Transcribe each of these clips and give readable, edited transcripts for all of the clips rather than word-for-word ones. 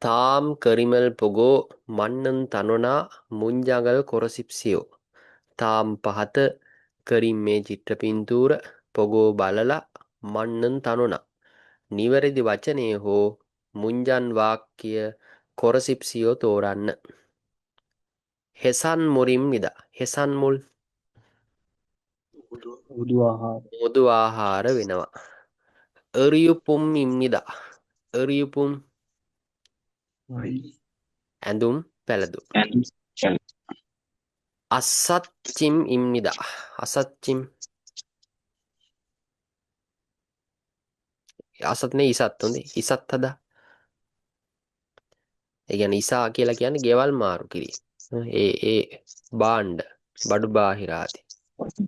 தாம் கரிமல் பொகோ மன்னன் තනොනා මුංජගල් කොරසිප්සියෝ තාම් පහත කරිම්මේ චිත්‍ර පින්තූර පොගෝ බලලා මන්නන් තනොනා නිවැරදි වචනය හෝ මුංජන් වාක්‍ය කොරසිප්සියෝ තෝරන්න. හෙසන් මුරිම් නිදා හෙසන් මුල් උදු ආහාර මුදු ආහාර වෙනවා. එරියුපුම් ඉම්නිදා එරියුපුම් ඇඳුම් පැළඳුම්. අස්සච්චිම් ඉම්නිදා අසච්චිම් අසත්නේ ඉසත් හොඳේ ඉසත් හදා. ඒ කියන්නේ ඉසා කියලා කියන්නේ ගෙවල් මාරු කිරීම. ඒ බාණ්ඩ බඩු බාහිර ආදී.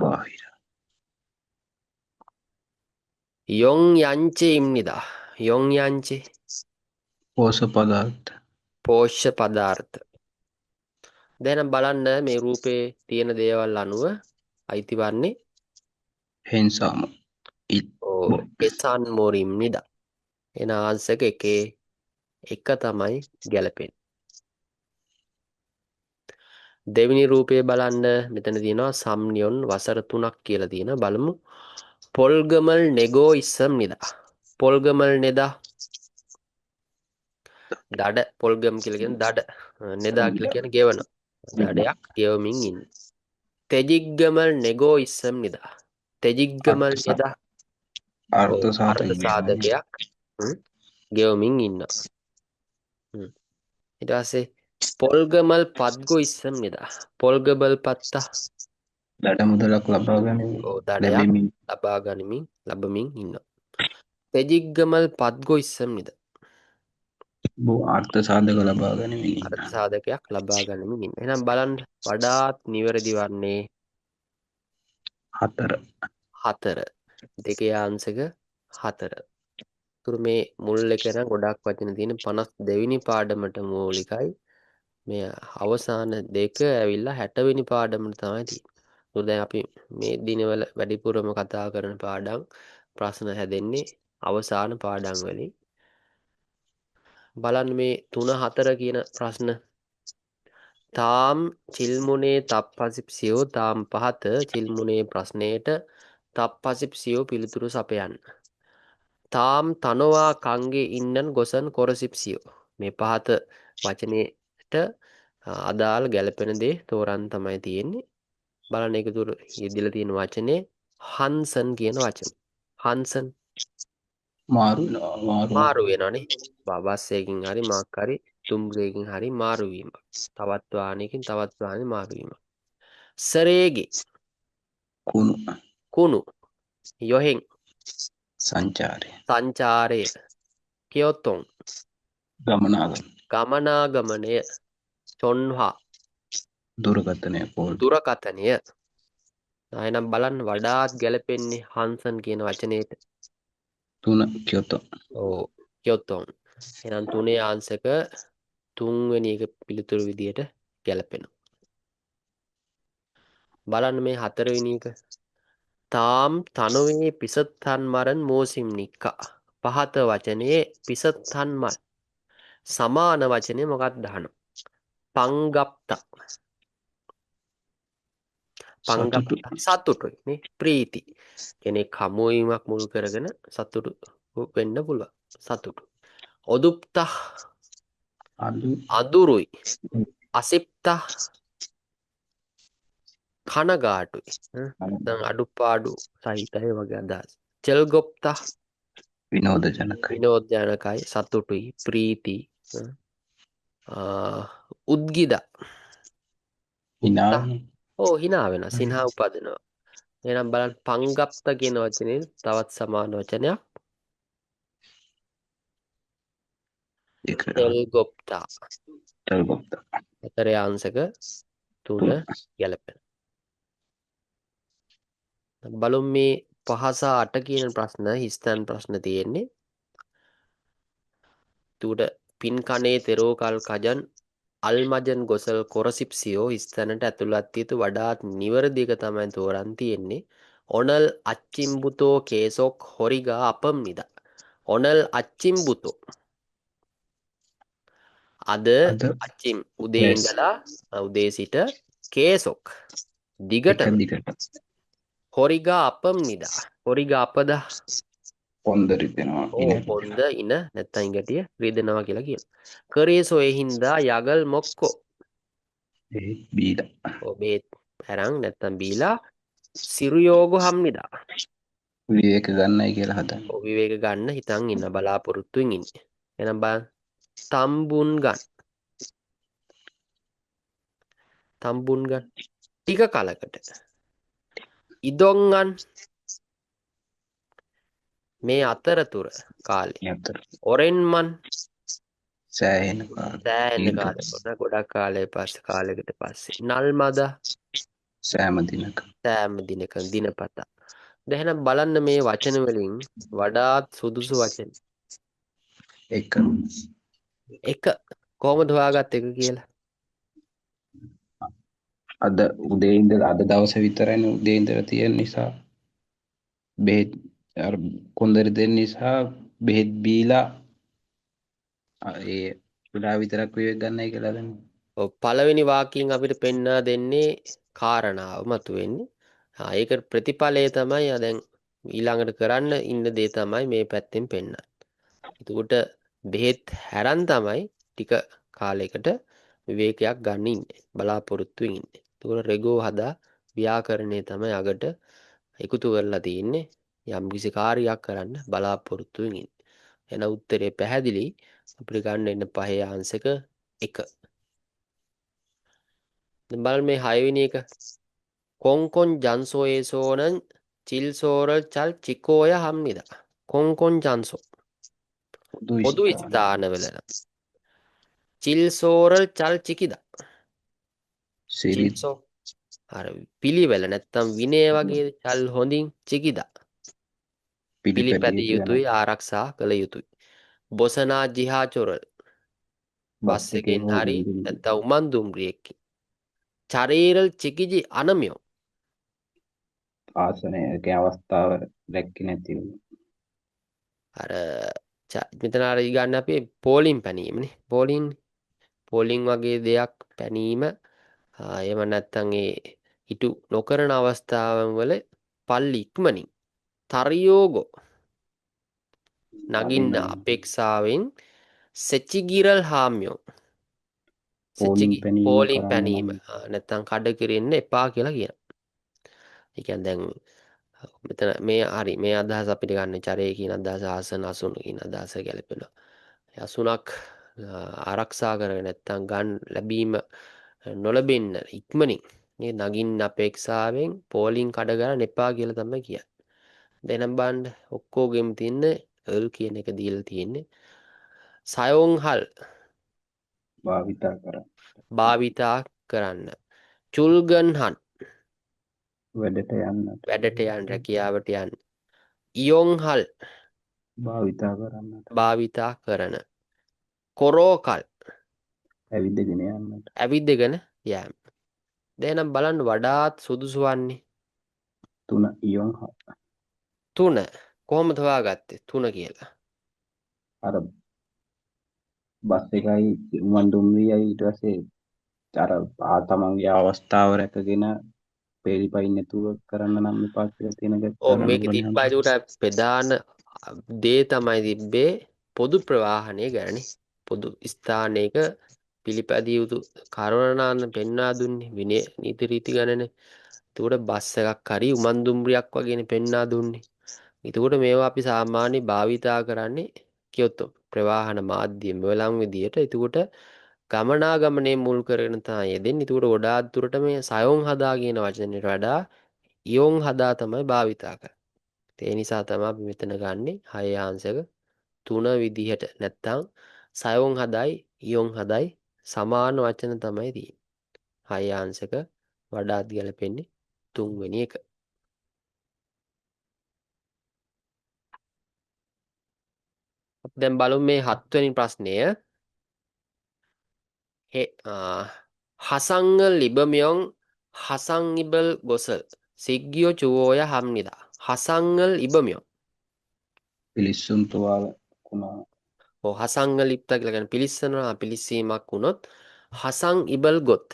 බාහිර යොං යංචේ ඉම්නිදා යොං යංචේ පෝෂ පදාර්ථ පෝෂ්‍ය පදාර්ථ. දැන් බලන්න මේ රූපේ තියෙන දේවල් අනුව අයිති වන්නේ හෙන්සාම එසන් මොරිම් නිදා. එන ආන්සර් එකේ එක තමයි ගැලපෙන්නේ. දෙවෙනි රූපේ බලන්න මෙතන තියෙනවා සම්නියොන් වසර 3ක් කියලා තියෙනවා. බලමු. පොල්ගමල් නෙගෝ ඉස්සම් නිදා. පොල්ගමල් නෙදා දඩ පොල්ගම් කියලා කියන දඩ නෙදා කියලා කියන ගෙවන දඩයක් ගෙවමින් ඉන්න. තෙජිග්ගමල් නෙගෝ ඉස්සම් නිදා. තෙජිග්ගමල් නෙදා අර්ථ අර්ථ සාධකයක් ගෙවමින් ඉන්න. ඊට පස්සේ පොල්ගමල් පත්ගෝ ඉස්සම් නිදා. පොල්ගබල් පත්තා දඩ මුදලක් ලබා දඩයක් ලබා ගනිමින් ලබමින් ඉන්න. තෙජිග්ගමල් පත්ගෝ ඉස්සම් නිදා. අර්ථ සාධක ලබා ගනිමින් ඉන්න. අර්ථ සාධකයක් ලබා ගනිමින් ඉන්න. එහෙනම් බලන්න වඩාත් නිවැරදි වන්නේ 4. දෙකේ ආන්සක 4. තුරු මේ මුල් එක නම් ගොඩක් වචන තියෙන 52 වෙනි පාඩමට මූලිකයි. මේ අවසාන දෙක ඇවිල්ලා 60 වෙනි පාඩමට තමයි තියෙන්නේ. දැන් අපි මේ දිනවල වැඩිපුරම කතා කරන පාඩම් ප්‍රශ්න හැදෙන්නේ අවසාන පාඩම් වලින්. බලන්න මේ 3 4 කියන ප්‍රශ්න. තාම් චිල්මුනේ තප්පසිප්සියෝ තාම් පහත චිල්මුනේ ප්‍රශ්නයට තප්පසිප්සියෝ පිළිතුරු සපයන්න. තාම් තනවා කංගේ ඉන්නන් ගොසන් කොරසිප්සියෝ. මේ පහත වචනයට අදාළ ගැලපෙන දේ තෝරන්න තමයි තියෙන්නේ. බලන්න ඒක තුර යෙදিলা තියෙන වචනේ හන්සන් කියන වචනේ. හන්සන් මාරු වෙනවනේ. බස් එකකින් හරි මාක් හරි තුම්බරයකින් හරි මාරු වීමක්. තවත් වාහනයකින් තවත් වාහනේ මාරු වීමක්. සරේගේ කුණු යොහෙන් සංචාරය කියොතොන් ගමනාගමනය චොන්හා දුරකථනය. එහෙනම් බලන්න වඩාත් ගැලපෙන්නේ හන්සන් කියන වචනේට. 3 කියොතොන්. ඔව් කියොතොන්. එහෙනම් 3 ආන්සක 3 වෙනි එක පිළිතුරු විදියට ගැලපෙනවා. බලන්න මේ 4 වෙනි එක. තාම් තනුවේ පිසත්තන් මරන් මෝසිම් නික්කා. පහත වචනේ පිසත්තන් මල් සමාන වචනේ මොකක්ද අහනවා. පංගප්ත සතුටුයි නේ ප්‍රීති. කෙනෙක් හමුවීමක් මුල් කරගෙන සතුටු වෙන්න පුළුවන්. සතුටු. ඔදුප්ත අදුරුයි. අසිප්ත කනගාටුයි. දැන් අඩුපාඩු සහිතයි වගේ අදහස්. චෙල්ගොප්ත විනෝදජනකයි සතුටුයි ප්‍රීති. උද්ගිද හිනා වෙනවා සිනහා උපදිනවා. එහෙනම් බලන්න පංගප්ත කියන වචනේ තවත් සමාන වචනයක් තෙල්ගොප්තා. හතරේ ආන්සක 3 ගැලපෙන. බලමු මේ 5 සහ 8 කියන ප්‍රශ්න හිස්තැන් ප්‍රශ්න තියෙන්නේ. තුඩ පින් කනේ තෙරෝකල් කජන් අල්මජන් ගොසල් කොරසිප්සියෝ හිස්තැනට ඇතුළත් යුතු වඩාත් නිවැරදි එක තමයි තෝරන් තියෙන්නේ. ඔනල් අච්චිම්බුතෝ කේසොක් හොරිගා අපම් නිදා. ඔනල් අච්චිම්බුතෝ අද අද අච්චිම් උදේ yes ඉඳලා උදේ සිට කේසොක් එක දිගටම දිගට හොරිගා අපම්නිදා හොරිගා අපද පොන්ද රිදෙනවා ඕ ඉන පොන්ද ඉන නැත්තම් ඉඟටිය රිදෙනවා කියලා කියන. කරේසෝ එහින්දා යගල් මොක්කෝ ඒ බීලා ඔබේ පැරං නැත්තම් බීලා සිරුයෝගු හම්නිදා විවේක ගන්නයි කියලා හදන්න. විවේක ගන්න හිතන් ඉන්න බලාපොරොත්තුවෙන් ඉන්නේ. එහෙනම් බලන්න තම්බුන් ගන්න. තම්බුන් ගන්න. ටික කලකට ඉදොංගන් මේ අතරතුර කාලේ අතර ඔරෙන්මන් සෑහෙන කාල සෑහෙන දීර්ඝ කාලෙකට ගොඩක් කාලයකට පස්සේ නල්මද සෑම දිනක සෑම දිනක දිනපතා. දැන් බලන්න මේ වචන වලින් වඩාත් සුදුසු වචන එක එක කොහොමද හොයාගත්ත එක කියලා. අද උදේ ඉඳලා අද දවස විතරයිනේ උදේ ඉඳලා තියෙන නිසා බෙහෙත් අර කොන්දරි දෙන්න නිසා බෙහෙත් බීලා ඒ වෙලා විතරක් විවේක ගන්නයි කියලා දන්නේ. ඔව් පළවෙනි වාක්‍යයෙන් අපිට පෙන්වා දෙන්නේ කාරණාව මතුවෙන්නේ. ඒක ප්‍රතිඵලය තමයි දැන් ඊළඟට කරන්න ඉන්න දේ තමයි මේ පැත්තෙන් පෙන්වන්නේ. එතකොට බෙහෙත් හැරන් තමයි ටික කාලයකට විවේකයක් ගන්න ඉන්නේ. බලාපොරොත්තුෙන් ඉන්නේ. එතකොට රෙගෝ හදා ව්‍යාකරණය තමයි අගට එකතු කරලා තියෙන්නේ. යම්කිසි කාර්යයක් කරන්න බලාපොරොත්තුෙන් ඉන්නේ. එන උත්තරේ පැහැදිලි. අපිට ගන්න එන්න පහේ ආන්සක 1. දැන් බලන්න මේ 6 වෙනි එක. කොන්කොන් ජන්සෝයේසෝනන් චිල්සෝරල් චල් චිකෝය හම්නිදා. කොන්කොන් ජන්සෝ පොදු පොදු ස්ථාන ස්ථානවල චිල්සෝරල් චල් චිකිදා. සිරිත් චිල්සෝ අර පිළිවෙල නැත්තම් විනය වගේ චල් හොඳින් චිකිදා. පිළිපැදිය පිළිපැදිය යුතු යුතුයි ආරක්ෂා කළ යුතුයි. බොසනා ජිහා චොරල් බස් බස් එකේ එකෙන් හෝ හරි දුම්රියකින් නැත්තම් උමන් දුම්රියෙක්කින්. චරේරල් චිකිජි අනමියෝ ආසනයක අවස්ථාව දැක්කේ නැති වුණා. අර මෙතන අර ගන්න අපි පෝලිම් පැනීමනේ. පෝලිං වගේ දෙයක් පැනීම එහෙම නැත්තම් ඒ ඉටු නොකරන අවස්ථාවන් වල පල්ලි ඉක්මනින් තරියෝගෝ නගින්න නගින්න අපේක්ෂාවෙන් සෙචිගිරල් හාමියෝ පෝලිම් පැනීම පෝලිම් කරන්න පැනීම නම් නැත්තම් කඩ කිරෙන්න එපා කියලා කියනවා. ඒ කියන්නේ දැන් මෙතන මේ හරි මේ අදහස අපිට ගන්න චරේ කියන අදහස ආසන අසුන කියන අදහස ගැලපෙනවා. අසුනක් ආරක්ෂා කරගෙන නැත්තම් ගන්න ලැබීම නොලැබෙන්න ඉක්මනින් මේ නගින්න අපේක්ෂාවෙන් පෝලිං කඩ ගන්න එපා කියලා තමයි කියන්නේ. දැන් බලන්න ඔක්කොගෙම තියෙන එල් කියන එක දීලා තියෙන්නේ. සයෝන්හල් භාවිතා කරන්න භාවිතා කරන්න. චුල්ගන්හන් වැඩට යන්නට වැඩට යන්න රැකියාවට යන්න. ඉයොන්හල් භාවිතා කරන්නට භාවිතා කරන. කොරෝකල් ඇවිදගෙන යන්නට ඇවිදගෙන යෑම. දැන් බලන්න වඩාත් සුදුසු වන්නේ 3 ඉයොන් 3. කොහොමද හොයාගත්තේ 3 කියලා? අර බස් එකයි උමන් දුම්රියයි ඊට පස්සේ අර තමන්ගේ අවස්ථාව රැකගෙන පේලිපයින් නැතුව කරන්න නම් එපා කියලා තියෙන එක ඕ කරන්න මේක ඕනේ තිබ්බා ඒකට ප්‍රධාන දේ තමයි තිබ්බේ පොදු ප්‍රවාහනය ගැනනේ. පොදු ස්ථානයක පිළිපැදිය යුතු කරුණාන පෙන්වා දුන්නේ විනය නීති රීති ගණන. එතකොට බස් එකක් හරි උමන් දුම්රියක් වගේනේ පෙන්වා දුන්නේ. එතකොට මේවා අපි සාමාන්‍ය භාවිතා කරන්නේ කියොත් ප්‍රවාහන මාධ්‍ය මෙලම් විදියට. එතකොට ගමනාගමනයේ මුල් කරගෙන තමයි යෙදෙන්නේ. එතකොට ගොඩාක් දුරට මේ සයෝන් හදා කියන වචනයට වඩා ඉයෝන් හදා තමයි භාවිතා කරන්නේ. ඒ නිසා තමයි අපි මෙතන ගන්නෙ 6 ආංශක 3 විදිහට නැත්තම් සයෝන් හදයි ඉයෝන් හදයි සමාන වචන තමයි තියෙන්නේ. 6 ආංශක වඩාත් ගැලපෙන්නේ 3 වෙනි එක. අපි දැන් බලමු මේ 7 වෙනි ප්‍රශ්නය. හසංග ලිබමියොන් හසංඉබල් ගොසල් සිග්ගියෝ චුවෝය හම්නිදා. හසංගල් ඉබමියොන් පිලිස්සුම් තුවාල කුණා ඔව් හසංගලිප්ත කියලා කියන්නේ පිලිස්සනවා පිලිස්සීමක් වුණොත් හසං ඉබල් ගොත්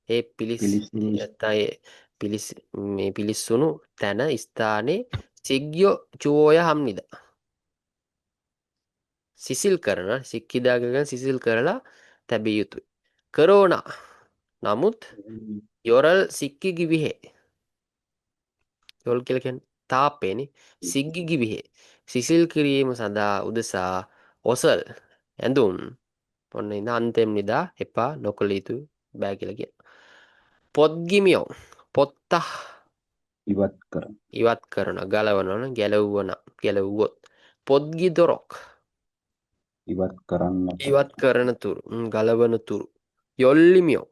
ඒ පිලිසිනි නැත්නම් ඒ පිලිස් මේ පිලිස්සුණු තැන ස්ථානේ සිග්ගියෝ චුවෝය හම්නිද සිසිල් කරන සික්කිදාගෙන සිසිල් කරලා තැබිය යුතුයි. කරෝනා නමුත් යොරල් සික්කි ගිවිහෙ යොල් කියලා කියන්නේ තාප්පේනේ සිග්ගි ගිවිහෙ සිසිල් කිරීම සඳහා උදෙසා ඔසල් ඇඳුම් ඔන්න ඉඳ අන්තෙම් නිදා එපා නොකළ යුතු බෑ කියලා කියන. පොත්ගිමියෝ පොත්තහ ඉවත් කරන ඉවත් කරන ගලවනවන ගැලවුවොත් පොද්ගි දොරොක් ඉවත් කරන්නට ඉවත් කරන තුරු ගලවන තුරු යොල්ලිමියෝ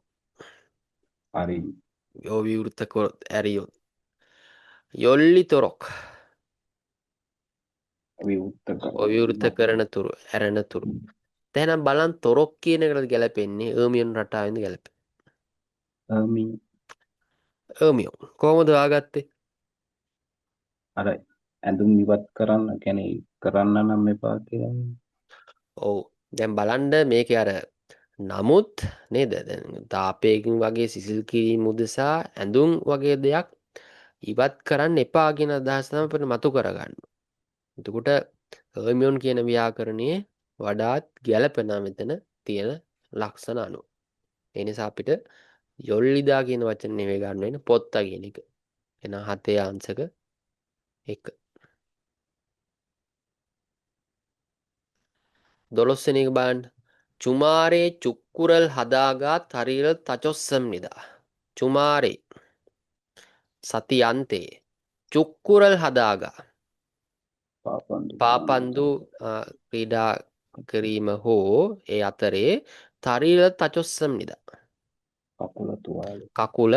හරි යෝ විවෘත කොරොත් ඇරියොත් යොල්ලි තොරොක් විවුර්ත විවෘත කරන්න කරන තුරු ඇරෙන තුරු තැනම් බලන් තොරොක් කියන එකට ගැලපෙන්නේ ඒමියන් රටාවෙන්ද ගැලපෙන්නේ මින් ඒමියෝ කොහොමද ආගත්තේ අර ඇඳුම් ඉවත් කරන්න ගැන කරන්න නම් එපා කියලා ඔව් දැන් බලන්ඩ මේක අර නමුත් නේද දැන් තාපයකින් වගේ සිසිල් කිරීම උදෙසා ඇඳුම් වගේ දෙයක් ඉවත් කරන්න එපාගෙන අදහස් තමයි අපිට මතු කරගන්න. එතකොට හර්මියොන් කියන ව්‍යාකරණයේ වඩාත් ගැළපෙනා මෙතන තියෙන ලක්ෂණ අනුව. ඒ නිසා අපිට යොල්ලිදා කියන වචනේ නෙවෙයි ගන්න වෙන්නේ පොත්තා කියන එක. එහෙනම් හතේ අංශක 1. 12 වෙනි එක බලන්න. චුමාරේ චුක්කුරල් හදාගත් හරිර තචොස්සම්නිදා. චුමාරේ සති අන්තයේ චුක්කුරල් හදාගා පාපන්දු පාපන්දු ක්‍රීඩා කිරීම හෝ ඒ අතරේ තරිල තචොස්සම් නිදා කකුල තුවාල කකුල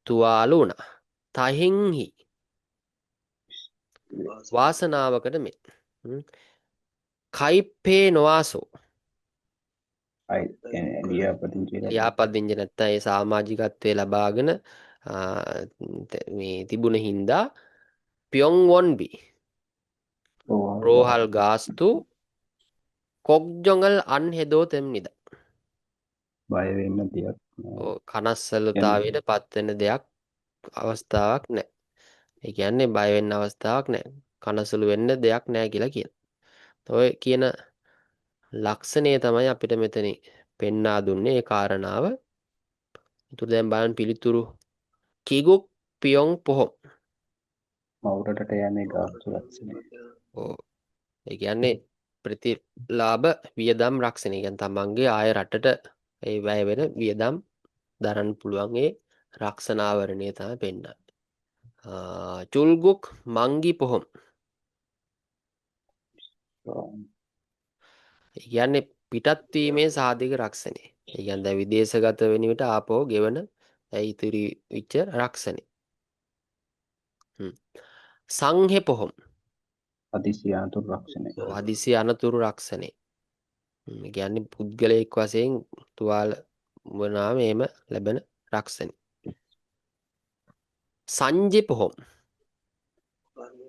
තුවාලු වුණා තහින්හි වාසනාවකට මෙන් කයිප්පේ නොවාසෝ අයි ලියාපදිංචි කරලා ලියාපදිංචි නැත්තම් ඒ සමාජිකත්වයේ ලබාගෙන මේ තිබුණ හින්දා පියොන් වොන්බි රෝහල් ගාස්තු කොග්ජොඟල් අන් හෙදෝ තෙම්නිද බය වෙන්න දෙයක් කනස්සල්ලතාවයට පත්වෙන දෙයක් අවස්ථාවක් නෑ. ඒ කියන්නේ බය වෙන්න අවස්ථාවක් නෑ. කනසුළු වෙන්න දෙයක් නෑ කියලා කියන. ඔය කියන ලක්ෂණය තමයි අපිට මෙතන පෙන්වා දුන්නේ ඒ කාරණාව. උතුරු දැන් බලන්න පිළිතුරු කිගුක් පියොන් පොහොම්. මවුරටට යන්නේ ගාස්තු ලක්ෂණය ඔව්. ඒ කියන්නේ ප්‍රතිලාභ වියදම් රක්ෂණය. කියන්නේ තමන්ගේ ආය රටට ඒ වැය වෙන වියදම් දරන්න පුළුවන් ඒ රක්ෂණාවරණය තමයි පෙන්වන්නේ. චුල්ගුක් මංගි පොහොම්. ඒ කියන්නේ පිටත් වීමේ සාධක රක්ෂණය. ඒ කියන්නේ දැන් විදේශගත වෙන විට ආපහු ගෙවන ඉතිරි විච්ච රක්ෂණය. සංහෙ පොහොම්. හදිසි අනතුරු රක්ෂණය හදිසි අනතුරු රක්ෂණය. ඒ කියන්නේ පුද්ගලයෙක් වශයෙන් තුවාල වුණාම එහෙම ලැබෙන රක්ෂණය. සංජි පොහොම්.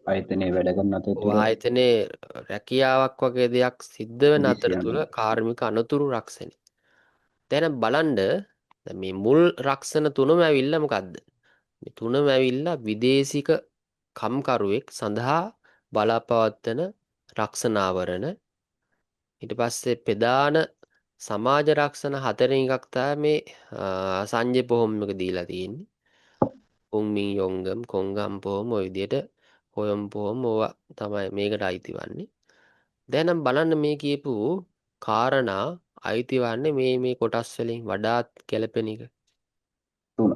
ආයතනයේ වැඩ කරන අතරතුර ආයතනයේ රැකියාවක් වගේ දෙයක් සිද්ධ වෙන හදිසි අතරතුර කාර්මික අනතුරු රක්ෂණය. දැන් බලන්න මේ මුල් රක්ෂණ තුනම ඇවිල්ලා මොකද්ද? මේ තුනම ඇවිල්ලා විදේශික කම්කරුවෙක් සඳහා බලාපවත්වන රක්ෂණාවරණ ඊට පස්සේ ප්‍රධාන සමාජ රක්ෂණ හතරෙන් එකක් තමයි මේ සංජය පොහොම් එක දීලා තියෙන්නේ. උන්මින් යොංගම් කොංගම් පොහොම ඔය විදිහට හොයම් පොහොම ඕවා තමයි මේකට අයිති වන්නේ. දැන් නම් බලන්න මේ කියපු කාරණා අයිති වන්නේ මේ කොටස් වලින් වඩාත් ගැළපෙන එක. තුන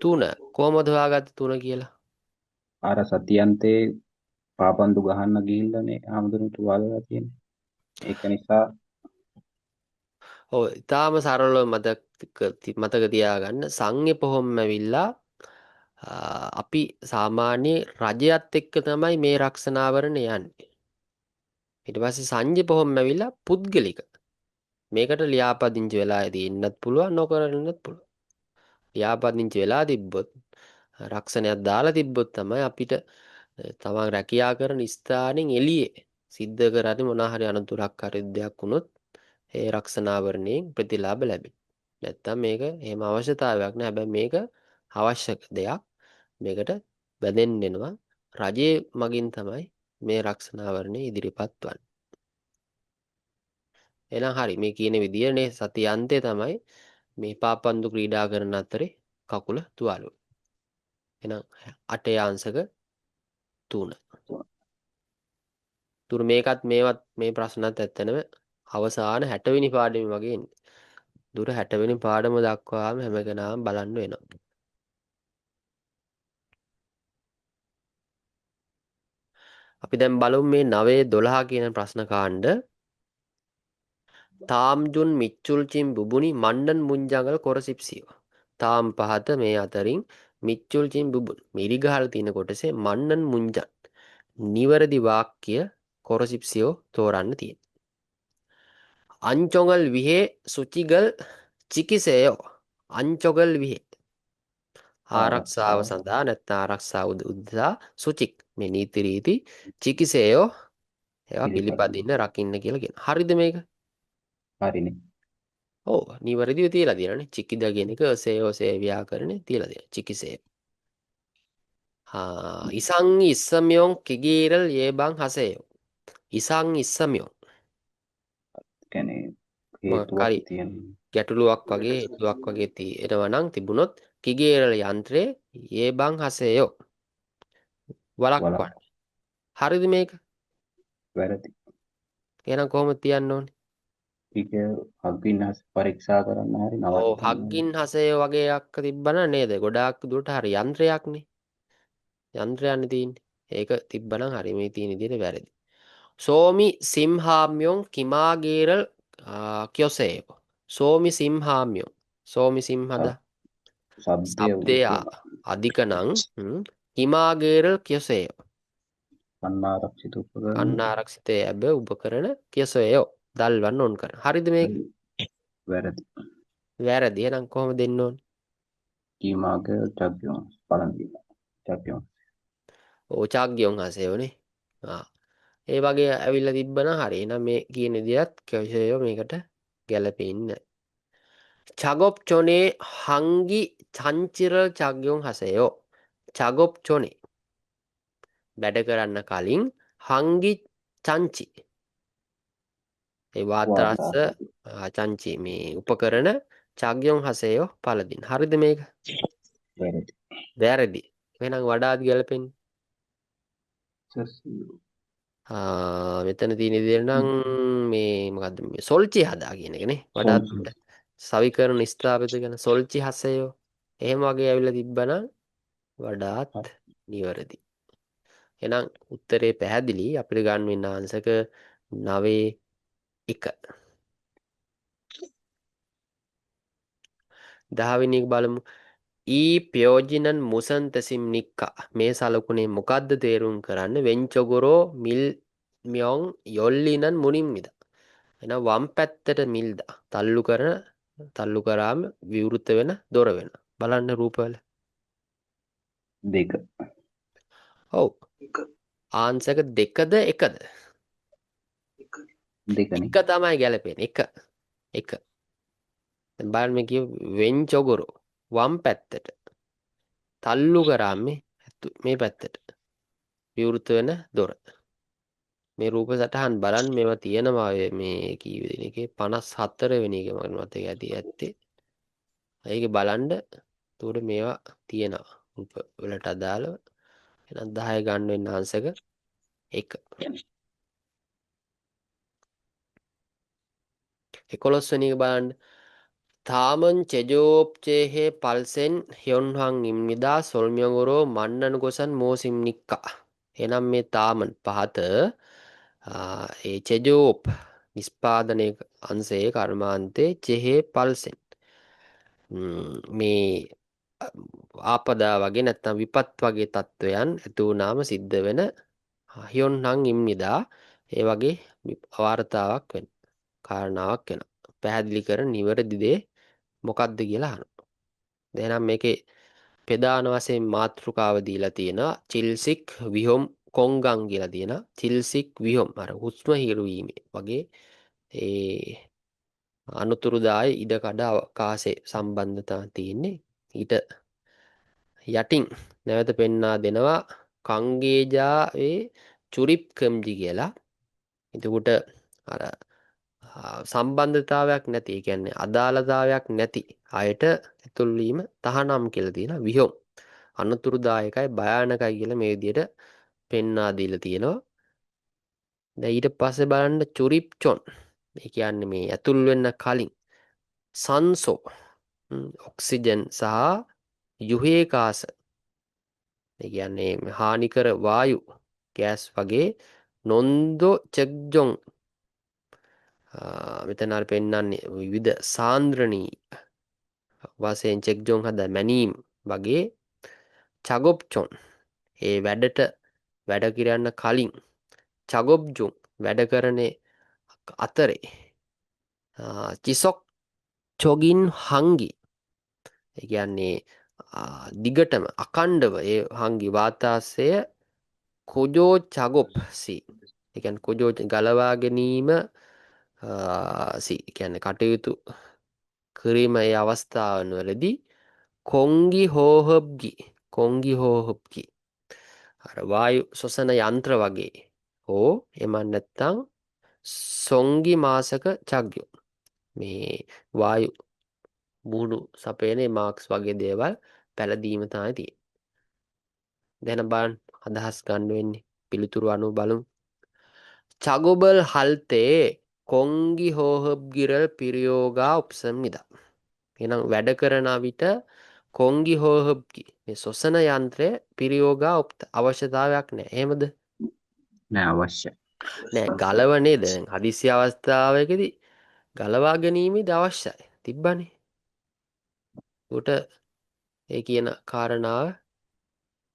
තුන කොහමද හොයාගත්තේ තුන කියලා? අර සතියන්තේ පාපන්දු ගහන්න ගිහිල්ලානේ ආමුදුන තුවාලලා තියෙන්නේ ඒක නිසා ඔව් ඊටාම සරලව මතක තියාගන්න සංඝ පොහොම ඇවිල්ලා අපි සාමාන්‍ය රජයත් එක්ක තමයි මේ රක්ෂණාවරණ යන්නේ. ඊට පස්සේ සංජය පොහොම ඇවිල්ලා පුද්ගලික. මේකට ලියාපදිංචි වෙලා ඉන්නත් පුළුවන් නොකරන්නත් පුළුවන්. ලියාපදිංචි වෙලා තිබ්බොත් රක්ෂණයක් දාලා තිබ්බොත් තමයි අපිට තමන් රැකියා කරන ස්ථානෙන් එළියේ සිද්ධ කරන්නේ මොනවා හරි අනතුරක් හරි දෙයක් වුණොත් ඒ රක්ෂණාවරණයෙන් ප්‍රතිලාභ ලැබෙන. නැත්තම් මේක එහෙම අවශ්‍යතාවයක් නෑ. හැබැයි මේක අවශ්‍ය දෙයක්. මේකට බැඳෙන්න වෙනවා. රජයේ මගින් තමයි මේ රක්ෂණාවරණය ඉදිරිපත් වන්නේ. එහෙනම් හරි මේ කියන විදියනේ සතිය අන්තය තමයි මේ පාපන්දු ක්‍රීඩා කරන අතරේ කකුල තුවාල වෙන්නේ. එහෙනම් 8 අංශක 3. තුරු මේකත් මේවත් මේ ප්‍රශ්නත් ඇත්තනම අවසාන 60 වෙනි පාඩමේ වගේ එන්නේ. දුර 60 වෙනි පාඩම දක්වාම හැම කෙනාම බලන්න වෙනවා. අපි දැන් බලමු මේ 9 12 කියන ප්‍රශ්න කාණ්ඩ. තාම්ජුන් මිච්චුල්චින් බුබුනි මණ්ඩන් මුංජංගල කොරසිප්සියෝ. තාම් පහත මේ අතරින් මිච්චුල්චින් බුබුන් මිරිගහල තියෙන කොටසේ මණ්ඩන් මුංජන් නිවැරදි වාක්‍ය කොරසිප්සියෝ තෝරන්න තියෙනවා. අංචොගල් විහේ සුචිගල් චිකිසේයෝ. අංචොගල් විහේ ආරක්ෂාව සඳහා නැත්නම් ආරක්ෂාව උදෙසා සුචික් මේ නීති රීති චිකිසේයෝ ඒවා පිළිපදින්න රකින්න කියලා කියන. හරිද මේක? හරිනේ. ඔව් නිවැරදිව තියලා තියෙනනේ. චිකිද කියන එක සේයෝ සේ ව්‍යාකරණේ තියලා තියෙනවා. චිකිසේ. ඉසං ඉස්සමියොන් කිගීරල් යේබං හසේයෝ. ඉසං ඉස්සමියොන් කියන්නේ මොකක්hari හේතුවක් තියෙන. ගැටලුවක් වගේ හේතුවක් වගේ තියෙනවා නම් තිබුණොත් කිගීරල් යන්ත්‍රයේ යේබං හසේයෝ වලක්වන්න. හරිද මේක? වැරදි. එහෙනම් කොහොමද තියන්න ඕනේ? ටික අග්ගින්හස් පරීක්ෂා කරන්න හරි ඔව් නවත්තන්න. හග්ගින් හසේයෝ වගේ අක්ක තිබ්බනම් නේද? ගොඩාක් දුරට හරි යන්ත්‍රයක්නේ. යන්ත්‍රයන්නේ තියෙන්නේ. ඒක තිබ්බනම් හරි මේ තියෙන විදිහට වැරදි. සෝමි සිම්හාම්යොන් කිමාගේරල් කියොසේයෝ. සෝමි සිම්හාම්යොන්. සෝමි සිම්හද ශබ්දය ශබ්දය උච්ච අධික නම් කිමාගේරල් කියොසේයෝ. අන්නාරක්ෂිත උපකරණ අන්නාරක්ෂිතය ඇබ උපකරණ කියොසේයෝ. දල්වන්න ඕන කරන. හරිද මේක? වැරදි. වැරදි. එහෙනම් කොහොමද දෙන්න ඕනේ? කීමාක චක්‍යෝන් පලඳීම චක්‍යෝන් ඕ චාග්ගියොන් හසේයෝනේ. ඒ වගේ ඇවිල්ලා තිබ්බනම් හරි. එහෙනම් මේ කියන විදිහත් කියොසේයෝ මේකට ගැලපෙන්නේ නැහැ. චගොප් චොනේ හංගි චංචිරල් චග්යොන් හසයෝ. චගොප් චොනේ වැඩ කරන්න කලින් හංගි චංචි ඒ වාතරස්ස චංචි මේ උපකරණ චග්යොන් හසයෝ පලදින්. හරිද මේක? වැරදි. වැරදි. එහෙනම් වඩාත් ගැලපෙන්නේ. මෙතන තියෙන විදිහට නම් මේ මොකද්ද මේ සොල්චි හදා කියන එකනේ වඩාත් දුරට සවිකරණ ස්ථාපිත කරන සොල්චි හසයෝ එහෙම වගේ ඇවිල්ලා තිබ්බනම් වඩාත් නිවැරදි. එහෙනම් උත්තරේ පැහැදිලි. අපිට ගන්න වෙන අංශක 9 1. 10 වෙනි එක බලමු. ඊ ප්‍රයෝජනන් මුසන්තසිම් නික්කා. මේ සලකුණේ මොකද්ද තේරුම් කරන්න? වෙන්චොගොරෝ මිල් මියොන් යොල්ලිනන් මුනිම්මිද. එහෙනම් වම් පැත්තට මිල්දා තල්ලු කරාම විවෘත වෙන දොර වෙන. බලන්න රූපවල. දෙක. ඔව්. ආංශක 2ද 1ද? දෙකනේ. 1 තමයි ගැලපෙන්නේ. 1. දැන් බලන්න මේ කිය වෙන්චොගොරෝ වම් පැත්තට තල්ලු කරාම මේ පැත්තට විවෘත වෙන දොර. මේ රූප සටහන් බලන්න මේවා තියෙනවා මේ කී වෙනි එකේ 54 වෙනි එක මම මතක ඇත්තේ. ඒක බලන්න උඩ මේවා තියෙනවා රූප වලට අදාළව. එහෙනම් 10 ගන්න වෙන අංශක 1. 11 වෙනි එක බලන්න. තාමන් චෙජෝප්චේහේ පල්සෙන් හ්යොන්හන් ඉම්නිදා සොල්මියගොරෝ මන්නන ගොසන් මෝසිම්නික්කා. එහෙනම් මේ තාමන් පහත ඒ චෙජෝප් නිස්පාදනය අංශයේ කර්මාන්තේ චෙහේ පල්සෙන් මේ ආපදා වගේ නැත්නම් විපත් වගේ තත්වයන් ඇති වුනාම සිද්ධ වෙන හ්යොන්හන් ඉම්නිදා ඒ වගේ අවාර්තාවක් වෙන කාරණාවක් වෙනවා. පැහැදිලි කර නිවැරදි දේ මොකක්ද කියලා අහනවා. එහෙනම් මේකේ ප්‍රධාන වශයෙන් මාතෘකාව දීලා තියෙනවා චිල්සික් විහොම් කොංගං කියලා තියෙනවා. චිල්සික් විහොම් අර හුස්ම හිරුවීමේ වගේ ඒ අනුතුරුදාය ඉඩකඩ අවකාශයේ සම්බන්ධතා තියෙන්නේ. ඊට යටින් නැවත පෙන්වා දෙනවා කංගේජාවේ චුරිප් කම්ජි කියලා. එතකොට අර සම්බන්ධතාවයක් නැති, ඒ කියන්නේ අදාළතාවයක් නැති අයට ඇතුල් වීම තහනම් කියලා තියෙනවා. විහොම් අනතුරුදායකයි භයානකයි කියලා මේ විදිහට පෙන්වා දීලා තියෙනවා. දැන් ඊට පස්සේ බලන්න චුරිප්චොන්. ඒ කියන්නේ මේ ඇතුල් වෙන්න කලින් සංසෝ ඔක්සිජන් සහ යුහේකාස, ඒ කියන්නේ හානිකර වායු ගෑස් වගේ නොන්දෝ චෙක්ජොන් මෙතන අර පෙන්වන්නේ විවිධ සාන්ද්‍රණී වශයෙන් චෙක්ජොන් හදා මැනීම් වගේ චගොප්චොන් ඒ වැඩ කිරන්න කලින් චගොබ්ජුන් වැඩ කරන අතරේ චිසොක් චොගින් හංගි, ඒ කියන්නේ දිගටම අකණ්ඩව ඒ හංගි වාතාසය කොජෝ චගොප්සි, ඒ කියන්නේ කොජෝ ගලවා ගැනීම කියන්නේ කටයුතු කිරීම ඒ අවස්ථාවන් වලදී කොංගි හෝහොබ්ගි අර වායු ශ්වසන යන්ත්‍ර වගේ හෝ එම නැත්තම් සොංගි මාසක චග්යෝ මේ වායු බුහුණු සපයනේ මාක්ස් වගේ දේවල් පැළදීම තමයි තියෙන්නේ. දැන් බලන්න අදහස් ගන්න වෙන්නේ පිළිතුරු අනුව බලමු. චගොබල් හල්තේ කොංගි හෝහබ්ගිරල් පිරියෝගා උපසම්නිදා. එහෙනම් වැඩ කරන විට කොංගි හෝහබ්ගි මේ ශ්වසන යන්ත්‍රය පිරියෝගා අවශ්‍යතාවයක් නැහැ. එහෙමද? නෑ අවශ්‍යයි. නෑ ගලව නේද? දැන් හදිසි අවස්ථාවකදී ගලවා ගැනීමේදී අවශ්‍යයි. තිබ්බනේ. උට ඒ කියන කාරණාව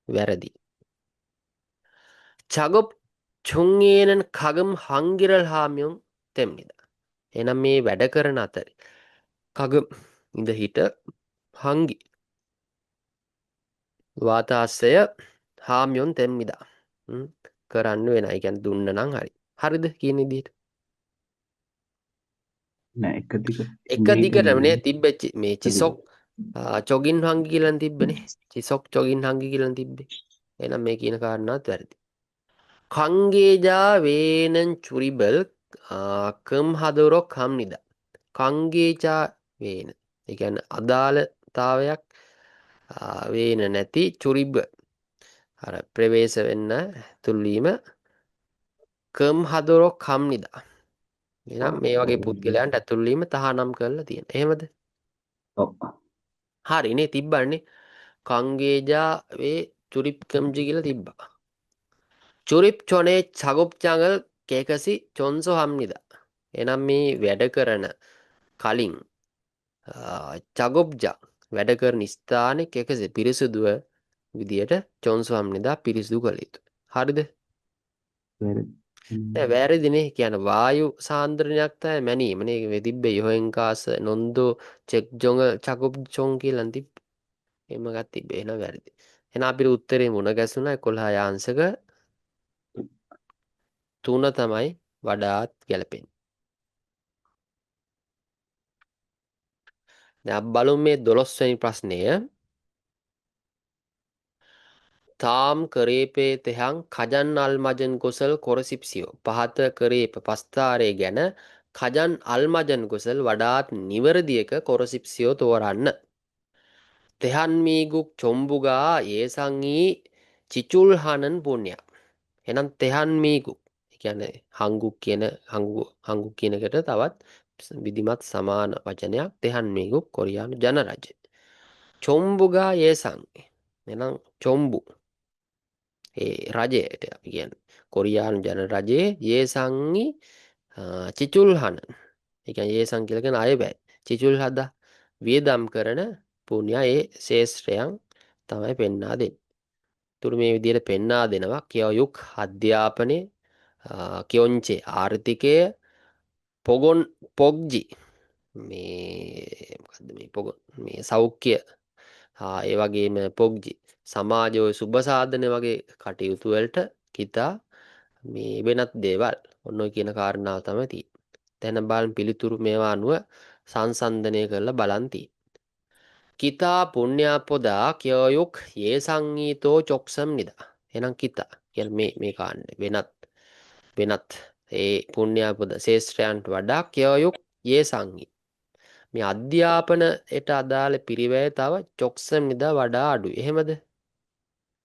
වැරදි. චගොප් චුංගේනන් කගම් හංගිරල් හාමියොන් තෙම්නිද. එනම් මේ වැඩ කරන අතර කගම් ඉඳ හිට හංගි වාතාස්සය හාමියොන් තෙම්මිදා කරන්න වෙන. ඒ කියන්නේ දුන්න නම් හරි. හරිද කියන විදිහට? නෑ එක දිගට එක ඉඳ හිට දිගටමනේ තිබ්බෙච්ච මේ එක චිසොක් දිගට. චොගින් හංගි කියලා තිබ්බනේ. චිසොක් චොගින් හංගි කියලා තිබ්බේ. එහෙනම් මේ කියන කාරණාත් වැරදි. කංගේජා වේනන් චුරිබල් කම් හදොරොක් හම්නිද. කංගේජා වේන, ඒ කියන්නේ අදාළතාවයක් වේන නැති චුරිබ අර ප්‍රවේශ වෙන්න තුල්වීම කම් හදොරොක් හම්නිදා. එහෙනම් මේ වගේ පුද්ගලයන්ට ඇතුල්වීම තහනම් කරලා තියෙන. එහෙමද? ඔව්. හරිනේ තිබ්බන්නේ. කංගේජා වේ චුරිප් කම්ජි කියලා තිබ්බා. චුරිප් චොනේ චගොප්චංගල් කේකසි චොන්සෝ හම්නිදා. එනම් මේ වැඩ කරන කලින් චගොබ්ජා වැඩ කරන ස්ථානෙක එකසේ පිරිසුදුව විදියට චොන්සෝ හම්නිදා පිරිසිදු කළ යුතු. හරිද? වැරදි. නෑ වැරදිනේ. කියන්නේ වායු සාන්ද්‍රණයක් තමයි මැනීමනේ. මේ තිබ්බේ යොහෙන්කාස නොන්දෝ චෙක්ජොංග චගොබ්චොන් කියලා තිබ්බේ. එහෙම ගත් තිබ්බේ. එහෙනම් වැරදි. එහෙනම් අපිට උත්තරේ මුණ ගැසුණා 11 යාංශක 3 තමයි වඩාත් ගැලපෙන්නේ. දැන් අපි බලමු මේ 12 වෙනි ප්‍රශ්නය. තාම් කරේපේ තෙහං කජන් අල්මජන් ගොසල් කොරසිප්සියෝ. පහත කරේප පස්තාරය ගැන කජන් අල්මජන් ගොසල් වඩාත් නිවැරදි එක කොරසිප්සියෝ තෝරන්න. තෙහන්මීගුක් චොම්බුගා ඒසංී චිචුල්හනන් පුුණ්ඥා. එනම් තෙහන්මීගුක් කියන්නේ හංගු කියනකට තවත් විදිමත් සමාන වචනයක් තෙහන්මීගුක් කොරියානු ජනරජය. චොම්බුගා ඒසං එනම් චොම්බු ඒ රජයට අපි කියන්නේ කොරියානු ජන රජයේ ඒසංගි චිචුල්හනන්, ඒ කියන්නේ ඒසං කියලා කියන අයවැය. චිචුල් හදා වියදම් කරන පුණ්‍ය ඒ ශේෂ්ත්‍රයන් තමයි පෙන්වා දෙන්නේ. තුරු මේ විදිහට පෙන්වා දෙනවා කියවයුක් අධ්‍යාපනයේ කියොංචේ ආර්ථිකය පොගොන් පොග්ජි මොකද්ද මේ පොගොන් මේ සෞඛ්‍ය ඒ වගේම පොග්ජි සමාජයේ සුබ සාධන වගේ කටයුතු වලට කිතා මේ වෙනත් දේවල් ඔන්න ඔය කියන කාරණාව තමයි තියෙන්නේ. දැන් බලන්න පිළිතුරු මේවා අනුව සංසන්දනය කරලා බලන් තියෙන්නේ. කිතා පුණ්‍යාපොදා කියොයුක් යේ සංගීතෝ චොක්සම් නිදා. එහෙනම් කිතා කියන්නේ මේ කාණ්ඩේ වෙනත් ඒ පුණ්‍යාපොද ශේෂ්ත්‍රයන්ට වඩා කියොයුක් යේ සංගී. මේ අධ්‍යාපනයට අදාළ පිරිවැය තව චොක්සම් නිදා වඩා අඩුයි. එහෙමද?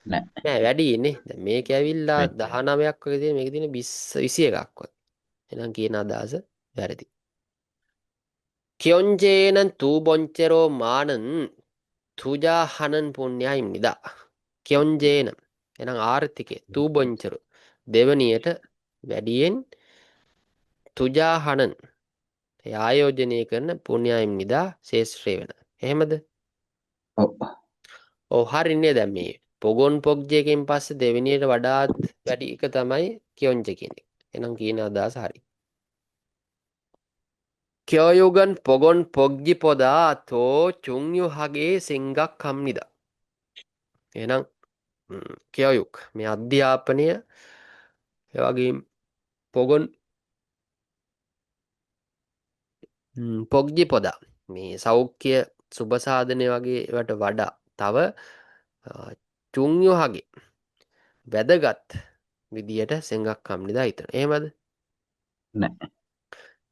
නෑ. නෑ වැඩිනේ. දැන් මේක ඇවිල්ලා වැඩි. 19ක් වගේ තියෙන මේක තියෙන 20 21ක් වගේ. එහෙනම් කියන අදහස වැරදි. කියොන්ජේනන් තූබොංචරෝ මානන් තුජාහනන් පුණ්‍යයිම්නිදා. කියොන්ජේන එහෙනම් ආර්ථිකේ තූබොංචරු දෙවනියට වැඩියෙන් තුජාහනන් ඒ ආයෝජනය කරන පුණ්‍යයිම්නිදා ශේෂ්ත්‍රය වෙන. එහෙමද? ඔව්. ඔව් හරිනේ. දැන් මේ පොගොන් පොග්ජයකින් පස්සේ දෙවෙනියට වඩාත් වැඩි එක තමයි කියොන්ජ කියන්නේ. එහෙනම් කියන අදහස හරි. කියොයුගන් පොගොන් පොග්ජි පොදා තෝ චුන්යුහගේ සිංගක් කම්නිදා. එහෙනම් කියොයුක් මේ අධ්‍යාපනය එවැගේම පොගොන් පොග්ජි පොදා මේ සෞඛ්‍ය සුබසාධනය වගේ ඒවට වඩා තව චුන්යුහගේ වැදගත් විදියට සෙංගක් කම්නිදා හිතන. එහෙමද? නෑ.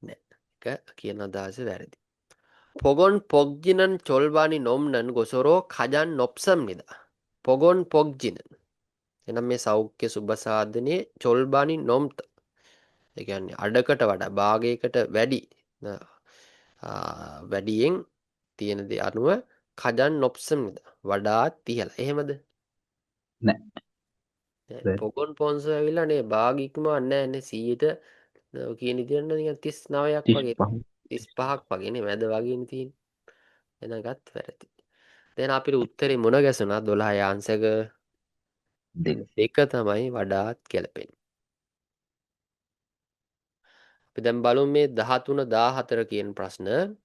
නෑ. එක කියන අදහස වැරදි. පොගොන් පොග්ජිනන් චොල්වානි නොම්නන් ගොසොරෝ කජන් නොප්සම්නිදා. පොගොන් පොග්ජිනන් එනම් මේ සෞඛ්‍ය සුබසාධනයේ චොල්බානි නොම්ත. ඒ කියන්නේ අඩකට වඩා භාගයකට වැඩියෙන් තියෙන දේ අනුව කජන් නොප්සම්නිදා වඩාත් ඉහළ. එහෙමද? නෑ. පොගොන් පොන්සර් ඇවිල්ලා නේ භාග ඉක්මවන්නේ නැන්නේ 100ට කියන විදිහට නිකන් 39ක් වගේ 35. 35ක් වගේනේ මැද වගේනේ තියෙන්නේ. එහෙනම් ගත් වැරදි. දැන් අපිට උත්තරේ මුණ ගැසුණා 12 ආන්සර් දෙක. දෙක තමයි වඩාත් ගැලපෙන්නේ. අපි දැන් බලමු මේ 13 14 කියන ප්‍රශ්න.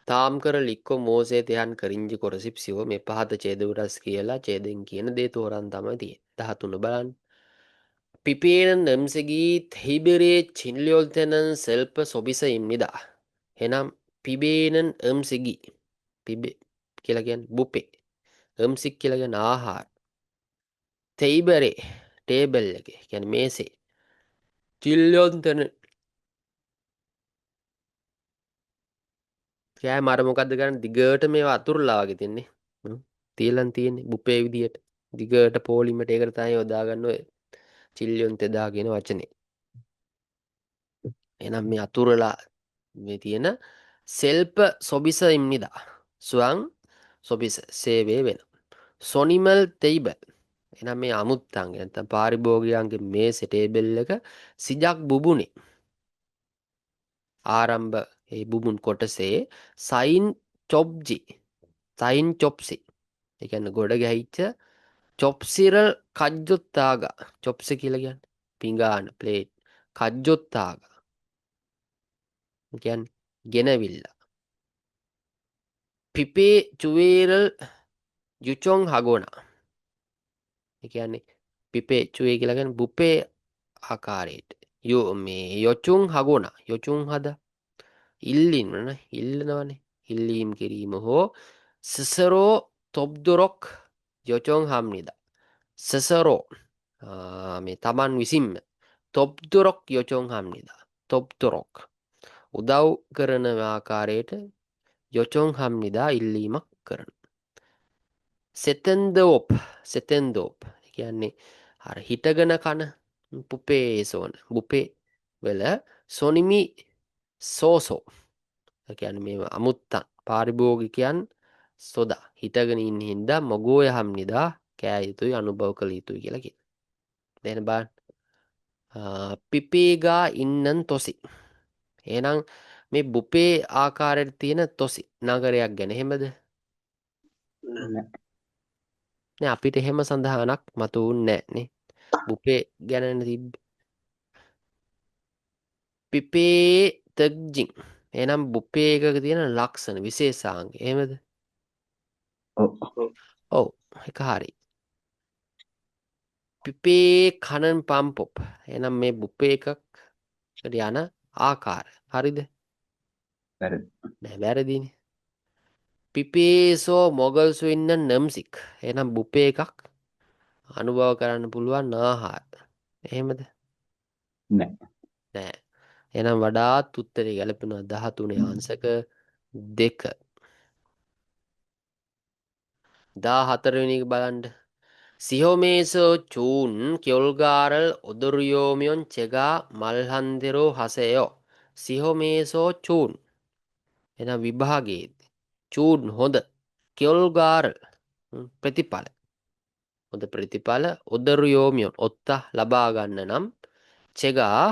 තාම් කර ලික්කො මෝසේ තයන් කරින්ජි කොරසිප්සියෝ මේ පහත ඡේදවරස් කියලා ඡේදෙන් කියන දේ තෝරන් තමයි තියෙන්නේ. 13 බලන්න. පිපේන nemsegi තෙයිබෙරේ චින්ලියොල්තෙනන් සෙල්ප සොබිසයිම්නිදා. එහෙනම් පිබේනන් emsegi පිබේ කියලා කියන්නේ බුපේ. emsik කියලා කියන්නේ ආහාර. තෙයිබරේ ටේබල් එකේ කියන්නේ මේසේ. චිල්ලියොල්තෙන කෑම අර මොකද්ද ගන්න දිගට මේවා අතුරුලා වගේ තින්නේ. තියලන් තියෙන්නේ බුපේ විදියට. දිගට පොලිමට ඒකට තමයි යොදාගන්න ඔය චිල්ලියොන් තෙදා කියන වචනේ. එහෙනම් මේ අතුරුලා මේ තියෙන සෙල්ප සොබිස ඉම්නිදා. සුවං සොබිස සේවේ වෙන. සොනිමල් තෙයිබ. එහෙනම් මේ අමුත්තන්ගේ නැත්නම් පාරිභෝගිකයන්ගේ මේසේ ටේබල් එක සිජක් බුබුනේ. ආරම්භ ඒ බුබුන් කොටසේ සයින් චොප්ජි සයින් චොප්සි ඒ කියන්නේ ගොඩ ගැහිච්ච චොප්සිරල් කජ්ජොත්තාගා චොප්ස කියලා කියන්නේ පිඟාන ප්ලේට් කජ්ජොත්තාගා කියන්නේ ගෙනවිල්ල පිපේ චුවේරල් යුචොන් හගෝනා ඒ කියන්නේ පිපේ චුවේ කියලා කියන්නේ බුපේ ආකාරයට මේ යොචුන් හගෝනා යොචුන් හද ඉල්ලින්න ඉල්ලනවනේ ඉල්ලීම් කිරීම හෝ සසරෝ තොබ්දොරොක් යොචොන් හම්නිදා සසරෝ මේ තමන් විසින්ම තොබ්දොරොක් යොචොන් හම්නිදා තොබ්දොරොක් උදව් කරන ආකාරයට යොචොන් හම්නිදා ඉල්ලීමක් කරන සෙතෙන්දෝප් කියන්නේ අර හිටගෙන කන පුපේ සෝන බුපේ වෙල සොනිමි සෝසෝ කියන්නේ මේ අමුත්තන් පාරිභෝගිකයන් සොදා හිටගෙන ඉන්න හින්දා මොගෝය හම්නිදා කෑ යුතුයි අනුභව කළ යුතුයි කියලා කියන. දැන් බලන්න. පිපේගා ඉන්නන් තොසි. එහෙනම් මේ බුපේ ආකාරයට තියෙන තොසි නගරයක් ගැන එහෙමද? නෑ. නෑ අපිට එහෙම සඳහනක් මතුවුන්නේ නෑනේ. බුපේ ගැන තිබ්බේ. පිපේ තග්ජින්. එහෙනම් බුපේ එකක තියෙන ලක්ෂණ විශේෂාංග එහෙමද? ඔව්. ඔව් ඒක හරි. පිපේ කණන් පම්පොප්. එහෙනම් මේ බුපේ එකකට යන ආකාර. හරිද? වැරදි. නෑ වැරදිනේ. පිපේසෝ මොගල්සු ඉන්න නම්සික්. එහෙනම් බුපේ එකක් අනුභව කරන්න පුළුවන් ආහාර. එහෙමද? නෑ. නෑ. එහෙනම් වඩාත් උත්තරේ ගැලපෙනවා 13 අංශක 2. 14 වෙනි එක බලන්න. සිහොමේසෝ චූන් කියොල්ගාරල් ඔදොරියෝමියොන් චෙගා මල්හන්දෙරෝ හසයෝ. සිහොමේසෝ චූන්. එහෙනම් විභාගයේ චූන් හොඳ කියොල්ගාරල් ප්‍රතිඵල. හොඳ ප්‍රතිඵල ඔදොරියෝමියොන් ඔත්ත ලබා ගන්න නම් චෙගා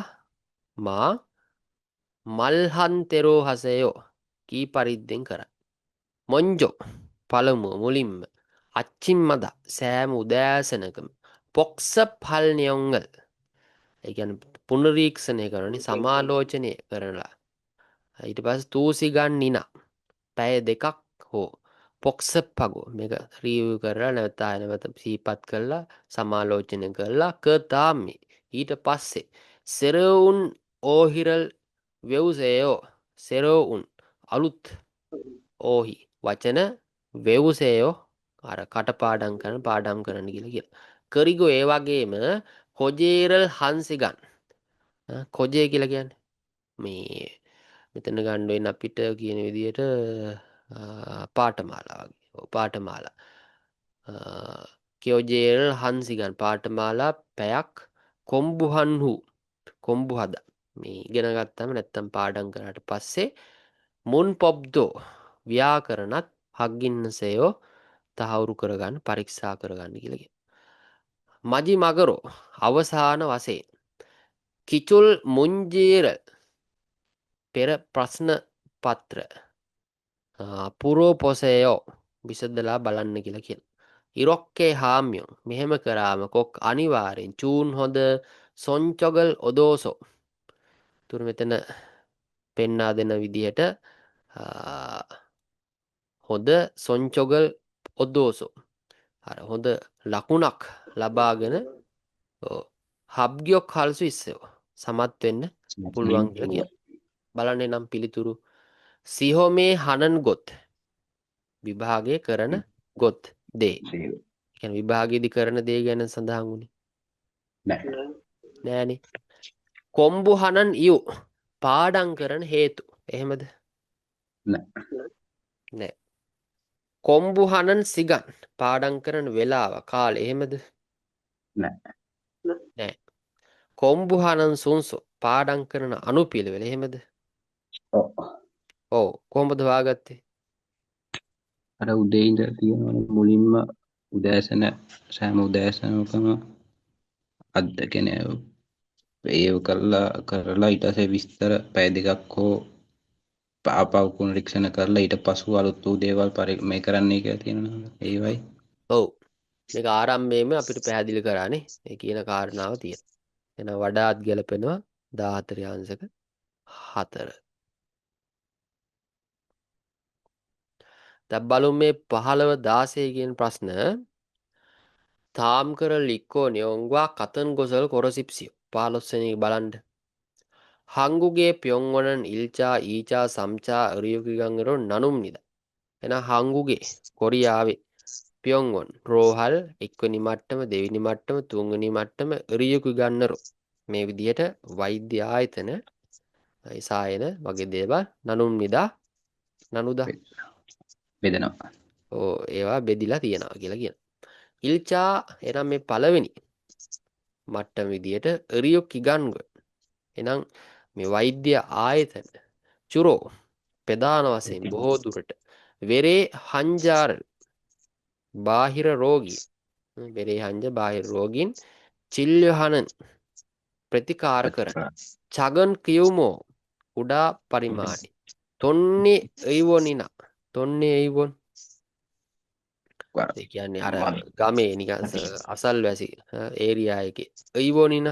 මා මල්හන්තෙරෝ හසයෝ කී පරිද්දෙන් කරයි. මොංජෝ පළමුව මුලින්ම අච්චිම්මද සෑම උදෑසනකම පොක්ස පල්නියොංගල් ඒගැන පුනරීක්ෂණය කරනි සමාලෝචනය කරලා ඊට පස් තූසිගන් නිනා පැය දෙකක් හෝ පොක්ස පගෝ මේක රීව් කරලා නැවතා නැවත සීපත් කරලා සමාලෝචනය කරලා කතාම්මි ඊට පස්සේ සෙරවුන් ඕහිරල් වෙව්සයෝ සෙරෝඋන් අලුත් ඕහි වචන වෙව්සයෝ අර කටපාඩම් කරන පාඩම් කරන්න කියලා කියලා. කරිගෝ ඒ වගේම කොජේරල් හන්සිගන් කොජේ කියලා කියන්නේ මේ මෙතන ගන්න වෙන අපිට කියන විදිහට පාඨමාලා වගේ. ඔව් පාඨමාලා. කියෝජේරල් හන්සිගන් පාඨමාලා පැයක් කොම්බුහන්හු කොම්බු හද මේ ඉගෙන ගත්තම නැත්තම් පාඩම් කරාට පස්සේ මුන් පොබ්දෝ ව්‍යාකරණත් හග්ගින්නසයෝ තහවුරු කරගන්න පරීක්ෂා කරගන්න කියලා කියනවා. මජි මගරෝ අවසාන වශයෙන් කිචුල් මුංජීර පෙර ප්‍රශ්න පත්‍ර පුරෝපොසයෝ විසදලා බලන්න කියලා කියන. ඉරොක්කේ හාමියෝ මෙහෙම කරාම කොක් අනිවාර්යෙන් චූන් හොඳ සොංචොගල් ඔදෝසෝ තුර මෙතන පෙන්නා දෙන විදිහට හොඳ සොංචොගල් ඔද්දෝසෝ අර හොඳ ලකුණක් ලබාගෙන හබ්ගියොක් හල්සු ඉස්සෝ සමත් වෙන්න පුළුවන් කියලා කියන. බලන්නේ නම් පිළිතුරු සිහොමේ හනන් ගොත් විභාගය කරන ගොත් දේ. කියන්නේ විභාගයේදී කරන දේ ගැන සඳහන් වුණේ නෑ. නෑනේ. කොම්බු හනන් ඉයු පාඩම් කරන හේතු. එහෙමද? නෑ. නෑ. කොම්බු හනන් සිගන් පාඩම් කරන වෙලාව කාලය. එහෙමද? නෑ. නෑ. කොම්බු හනන් සුන්සෝ පාඩම් කරන අනුපිළිවෙල. එහෙමද? ඔව්. ඔව්. කොහොමද හොයාගත්තේ? අර උදේ ඉඳලා තියෙනවනේ මුලින්ම උදෑසන සෑම උදෑසනකම අද්දගෙන ඒව කරලා ඊට පස්සේ විස්තර පැය දෙකක් හෝ ආපහු පුනරීක්ෂණ කරලා ඊට පසු අලුත් වූ දේවල් මේ කරන්නයි කියලා තියෙනවා. ඒවයි. ඔව්. මේක ආරම්භයේම අපිට පැහැදිලි කරානේ. මේ කියන කාරණාව තියෙන. එහෙනම් වඩාත් ගැලපෙනවා 14 අංශක 4. දැන් බලමු මේ 15 16 කියන ප්‍රශ්න. තාම් කර ලික්කෝ නියොංගවා කතන් ගොසල් කොරසිප්සියෝ 15 වෙනි බලන්න. හංගුගේ පියොන්වනන් ඉල්චා ඊචා සම්චා අරියුකිගංගරෝ නනුම් නිද. එහෙනම් හංගුගේ කොරියාවේ පියොන්වොන් රෝහල් එක්වෙනි මට්ටම දෙවෙනි මට්ටම තුන්වෙනි මට්ටම අරියුකිගන්නරෝ මේ විදිහට වෛද්‍ය ආයතන සායන වගේ දේවල් නනුම් නිදා නනුදා බෙදනවා. ඒවා බෙදිලා තියෙනවා කියලා කියන. ඉල්චා එනම් මේ පළවෙනි මට්ටම විදියට එරියෝ කිගන්ග එනම් මේ වෛද්‍ය ආයතන චුරෝ ප්‍රධාන වශයෙන් බොහෝ දුරට වෙරේ හංජාරල් බාහිර රෝගී වෙරේ හංජ බාහිර රෝගීන් චිල්යහනන් ප්‍රතිකාර කරන චගන් කියවමෝ කුඩා පරිමාණි තොන්නේ එයිවොනිනා තොන්නේ එයිවොන් ඒ කියන්නේ අර ගමේ නිකන් අසල් වැසි ඒරියා එකේ එයිවොනින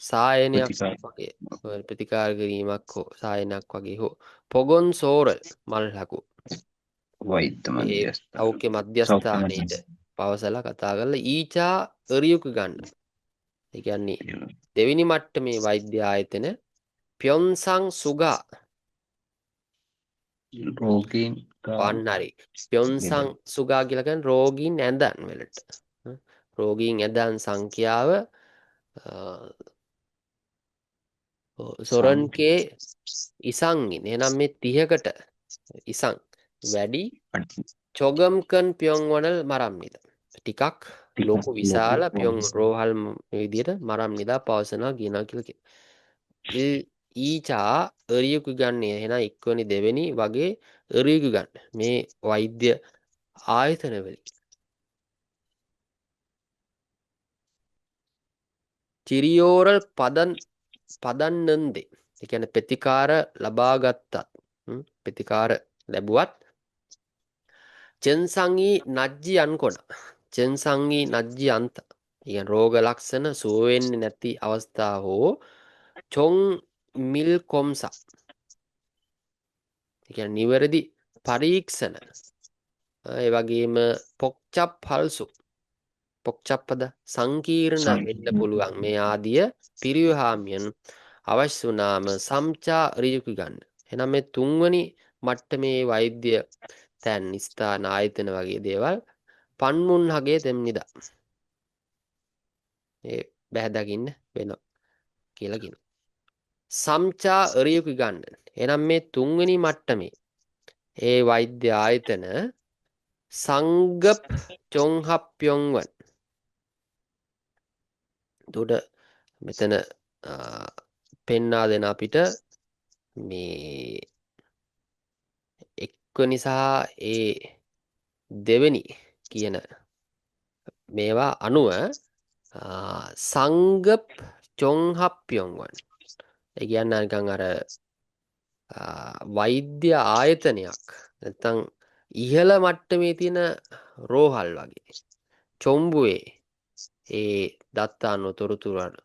සායනයක් වගේ ප්‍රතිකාර කිරීමක් හෝ සායනයක් වගේ හෝ පොගොන් සෝරල් මල් ලකු වෛද්‍ය ඒ මධ්‍යස්ථාන. සෞඛ්‍ය මධ්‍යස්ථානයේද පවසලා කතා කරලා ඊචා එරියුක ගන්න. ඒ කියන්නේ දෙවෙනි මට්ටමේ වෛද්‍ය ආයතන ප්යොන්සං සුගා රෝගීන් පන්නරි ප්යොන්සං සුගා කියලා කියන්නේ රෝගීන් ඇඳන් වලට. රෝගීන් ඇඳන් සංඛ්‍යාව සොරන්කේ ඉසංගින් එහෙනම් මේ 30කට ඉසං වැඩි චොගම්කන් පියොන්වනල් මරම්නිද ටිකක් ලොකු විශාල පියොන් රෝහල් විදියට මරම්නිදා පවසනවා කියනවා කියලා ඊචා එරියකු ගන්නේ එහෙනම් එක්වනි දෙවෙනි වගේ එරියකු ගන්න මේ වෛද්‍ය ආයතනවලින් චිරියෝරල් පදන්නන්දේ ඒ කියන්නේ ප්‍රතිකාර ලබා ගත්තත් ප්‍රතිකාර ලැබුවත් චෙන්සංගී නජ්ජි අන්කොන චෙන්සංගී නජ්ජි අන්ත කියන රෝග ලක්ෂණ සුව වෙන්නේ නැති අවස්ථා හෝ චොං මිල් කොම්සා කියන්නේ නිවැරදි පරීක්ෂණ ඒ වගේම පොක්චප් පල්සු පොක්චප්පද සංකීර්ණ වෙන්න පුළුවන් මේ ආදිය පිරිවහාමියන් අවශ්‍ය වුණාම සම්චා ඍජුක ගන්න. එහෙනම් මේ තුන්වනි මට්ටමේ වෛද්‍ය තැන් ස්ථාන ආයතන වගේ දේවල් පන්මුන් හගේ තෙම්නිදා. ඒ බැහැදකින්න වෙනවා කියලා කියනවා. සම්චා ඍජුක ගන්න. එහෙනම් මේ තුන්වෙනි මට්ටමේ ඒ වෛද්‍ය ආයතන සංගප් චොංහප්යොන්වන් දුඩ මෙතන පෙන්නා දෙන අපිට මේ එක්වනි සහ ඒ දෙවෙනි කියන මේවා අනුව සංගප් චොංහප්යොන්වන් ඒ කියන්න නිකන් අර වෛද්‍ය ආයතනයක් නැත්නම් ඉහළ මට්ටමේ තියෙන රෝහල් වගේ චොම්බුවේ ඒ දත්තාන්න තොරතුරන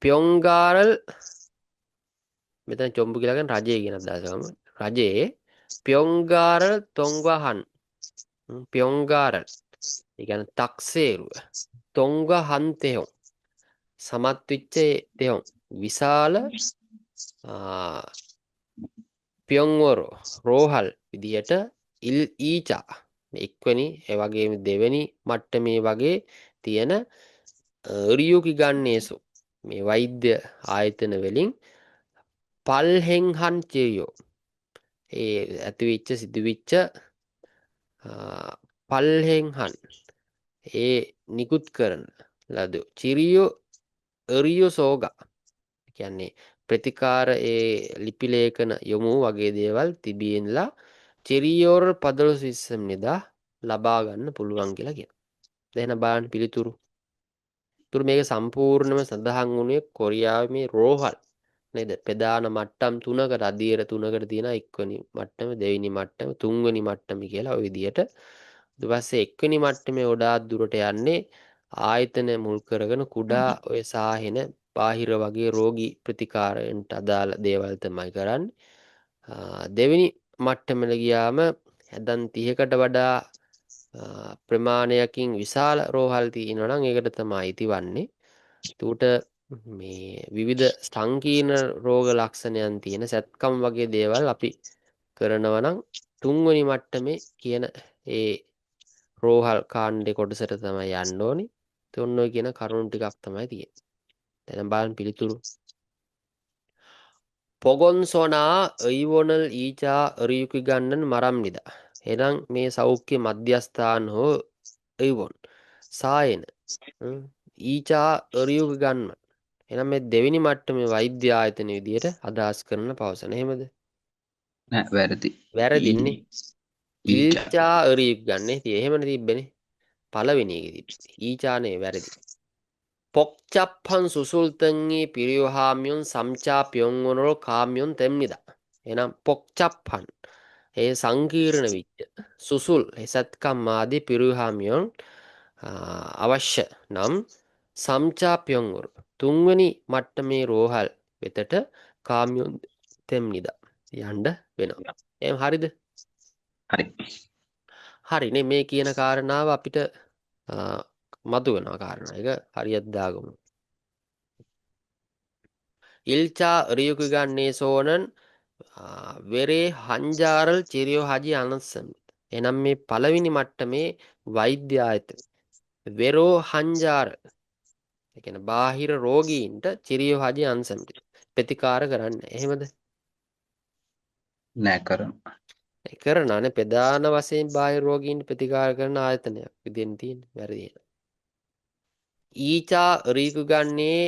පියොංගාරල් මෙතන චොම්බු කියලා කියන්නේ රජය කියන අදහසම රජයේ පියොංගාරල් තොංගහන් පියොංගාරල් ඒ කියන්නේ තක්සේරුව තොංගහන් තෙහොන් සමත් වෙච්ච තෙහොන් විශාල පියොන්වරෝ රෝහල් විදියට ඉල් ඊචා එක්වනි ඒ වගේම දෙවෙනි මට්ටමේ වගේ තියෙන රියුකි ගන්නේසු මේ වෛද්‍ය ආයතන වලින් පල්හෙන්හන් චිරියෝ ඒ ඇතිවිච්ච සිදුවිච්ච පල්හෙන්හන් ඒ නිකුත් කරන ලද චිරියෝ එරියෝ සෝගා කියන්නේ ප්‍රතිකාර ඒ ලිපිලේඛන යොමු වගේ දේවල් තිබීන්ලා චිරියෝර් පදලොස් විස්සම් නිදා ලබා ගන්න පුළුවන් කියලා කියන. දැන් බලන්න පිළිතුරු. තුරු මේක සම්පූර්ණයෙන්ම සඳහන් වුණේ කොරියාවේ මේ රෝහල් නේද? ප්‍රධාන මට්ටම් තුනකට අධීර තුනකට තියෙන එක්වෙනි මට්ටම, දෙවෙනි මට්ටම, තුන්වෙනි මට්ටම කියලා ওই විදියට. ඊට පස්සේ එක්වෙනි මට්ටමේ වඩාත් දුරට යන්නේ ආයතන මුල් කරගෙන කුඩා ඔය සාහෙන බාහිර වගේ රෝගී ප්‍රතිකාරයන්ට අදාළ දේවල් තමයි කරන්නේ. දෙවෙනි මට්ටමට ගියාම හැදන් 30කට වඩා ප්‍රමාණයකින් විශාල රෝහල් තියෙනවා නම් ඒකට තමයි අයිති වන්නේ. එතකොට මේ විවිධ සංකීර්ණ රෝග ලක්ෂණයන් තියෙන සැත්කම් වගේ දේවල් අපි කරනවා නම් තුන්වෙනි මට්ටමේ කියන ඒ රෝහල් කාණ්ඩේ කොටසට තමයි යන්න ඕනේ. ඔන්න ඔය කියන කරුණු ටිකක් තමයි තියෙන්නේ. දැන් බලන්න පිළිතුරු. පොගොන්සොනා එයිවොනල් ඊචා එරියුකි ගන්නන් මරම්නිද. එහෙනම් මේ සෞඛ්‍ය මධ්‍යස්ථාන හෝ එයිවොන් සායන ඊචා එරියුකි ගන්න. එහෙනම් මේ දෙවෙනි මට්ටමේ වෛද්‍ය ආයතන විදියට අදහස් කරන පවසන. එහෙමද? නෑ වැරදි. වැරදින්නේ. ඊචා එරියුකි ගන්න. ඉතින් එහෙමනේ තිබ්බනේ. පළවෙනි එකේ තිබ්බේ. ඊචානේ වැරදි. පොක්චප්පන් සුසුල්තන්ගේ පිරියොහාමියොන් සම්චා පියොන්වනොල් කාමියොන් තෙම්නිදා. එනම් පොක්චප්පන් ඒ සංකීර්ණ විච්ච සුසුල් එසත්කම් ආදී පිරියොහාමියොන් අවශ්‍ය නම් සම්චා පියොන්වරු තුන්වැනි මට්ටමේ රෝහල් වෙතට කාමියොන් තෙම්නිදා යන්න වෙනවා. එහෙනම් හරිද? හරි. හරිනේ මේ කියන කාරණාව අපිට මතු වෙනවා කාරණා. ඒක හරියට දාගමු. ඉල්චා රියුකුගන්නේ සෝනන් වෙරේ හංජාරල් චිරියෝ හජි අනස්සම්. එනම් මේ පළවෙනි මට්ටමේ වෛද්‍ය ආයතන. වෙරෝ හංජාර ඒ කියන්නේ බාහිර රෝගීන්ට චිරියෝ හජි අන්සම්ටි. ප්‍රතිකාර කරන්න. එහෙමද? නෑ කරන. කරනනේ ප්‍රධාන වශයෙන් බාහිර රෝගීන්ට ප්‍රතිකාර කරන ආයතනයක් විදිහෙන් තියෙන. වැරදි. ඊචා රීකුගන්නේ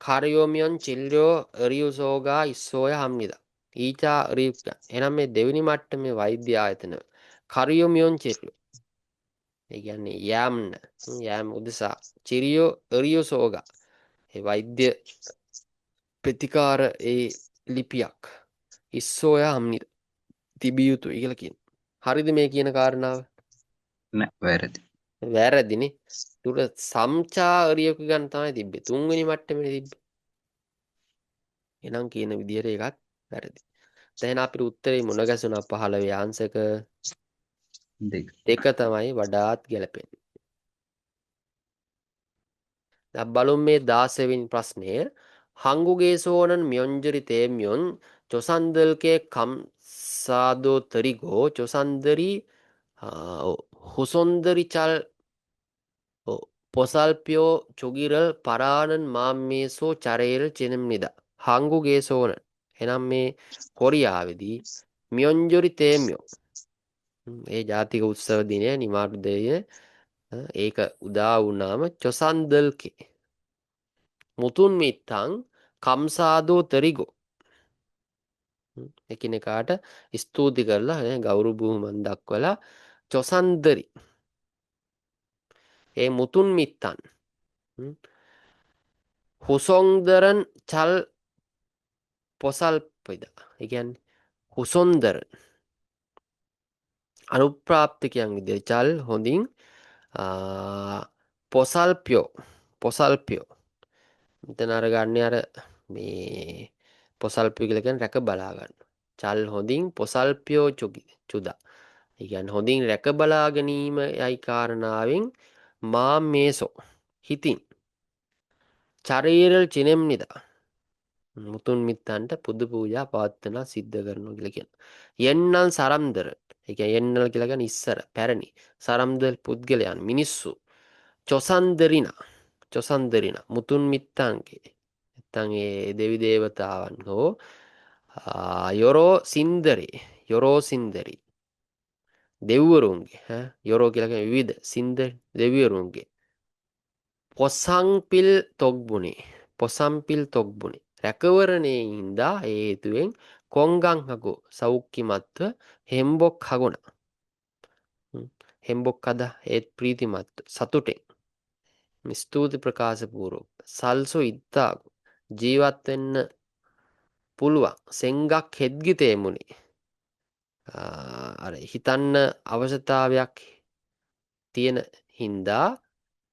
කාර්යෝමියොන් චිල්ලෝ රියුසෝගා ඉස්සෝය හම්නිදා. ඊචා රීකුග. එහෙනම් මේ දෙවෙනි මට්ටමේ වෛද්‍ය ආයතන කාර්යෝමියොන් චිල්ලෝ. ඒ කියන්නේ යෑම් උදෙසා චිරියෝ රියුසෝගා. ඒ වෛද්‍ය ප්‍රතිකාර ඒ ලිපියක් ඉස්සෝය හම්නිදා. තිබිය යුතුයි කියලා කියනවා. හරිද මේ කියන කාරණාව? නෑ වැරදි. වැරදිනේ. තුර සම්චාරියක ගන්න තමයි තිබ්බේ. තුන්වෙනි මට්ටමේ තිබ්බේ. එහෙනම් කියන විදිහට ඒකත් වැරදි. දැන් අපිට උත්තරේ මුණ ගැසුණා 15 ආන්සක දෙක. තමයි වඩාත් ගැලපෙන්නේ. දැන් බලමු මේ 16 වෙනි ප්‍රශ්නය. හංගුගේ සෝනන් म्योंजरी තේම්යොන් චොසන්දල්කේ කම් සාදෝ තරිගෝ චොසන්දරි හුසොන්දරි චල් පොසල්පියෝ චොගිරල් පරාණන් මාම්මේසෝ චරේල් චෙනෙම්නිදා. හංගුගේ සෝනන්. එනම් මේ කොරියාවේදී මියොන්ජොරි තේම්යෝ ඒ ජාතික උත්සව දිනය නිමාර්ධය ඒක උදා වුණාම චොසන්දල්කේ මුතුන් මිත්තං කම්සාදෝ තරිගෝ එකිනෙකාට ස්තුති කරලා ගෞරව බුහුමන් දක්වලා චොසන්දරි ඒ මුතුන් මිත්තන් හුසොන්දරන් චල් පොසල්පිද. ඒ කියන්නේ හුසොන්දරන් අනුප්‍රාප්තිකයන් විදිහට චල් හොඳින් පොසල්පියෝ මෙතන අර ගන්න අර මේ පොසල්පියෝ කියලා කියන්නේ රැක බලා ගන්න. චල් හොඳින් පොසල්පියෝ චුදා. ඒ කියන්නේ හොඳින් රැක බලා ගැනීම යයි කාරණාවෙන් මා මේසෝ හිතින් චරීරල් චිනෙම්නිදා මුතුන් මිත්තන්ට පුද පූජා පවත්වන සිද්ධ කරනවා කියලා කියනවා. යන්නල් සරම්දර. ඒ කියන්නේ යන්නල් කියලා කියන්නේ ඉස්සර පැරණි සරම්දර පුද්ගලයන් මිනිස්සු චොසන්දරිනා මුතුන් මිත්තන්ගේ නැත්තම් ඒ දෙවි දේවතාවන් හෝ යොරෝ සින්දරි දෙවිවරුන්ගේ යොරෝ කියලා කියන්නේ විවිධ සින්දරි දෙවිවරුන්ගේ පොසම්පිල් තොග්බුනේ රැකවරණයේ හින්දා හේතුවෙන් කොංගං හගෝ සෞඛ්‍යමත්ව හෙම්බොක් හගුණා. හෙම්බොක් අද ඒත් ප්‍රීතිමත්ව සතුටෙන් ස්තුති ප්‍රකාශ පූර්වක සල්සු ඉත්තාගු ජීවත් වෙන්න පුළුවන් සෙංගක් හෙද්ගිතේ මුනේ අර හිතන්න අවශ්‍යතාවයක් තියෙන හින්දා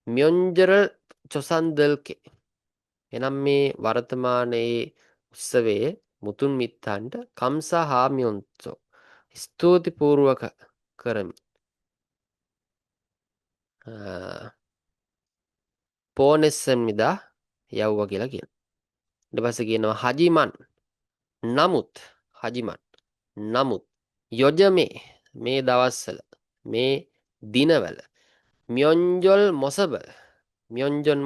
මියොන්ජරල් චොසන්දල්කේ එනම් මේ වර්තමානයේ උත්සවයේ මුතුන් මිත්තන්ට කම්සා හාමියොන්සෝ ස්තුති පූර්වක කරමි. පෝනෙස්සන්මිදා යව්වා කියලා කියන. ඊට පස්සේ කියනවා හජිමන් නමුත් යොජමේ මේ දවස්වල මේ දිනවල මියොන්ජොන්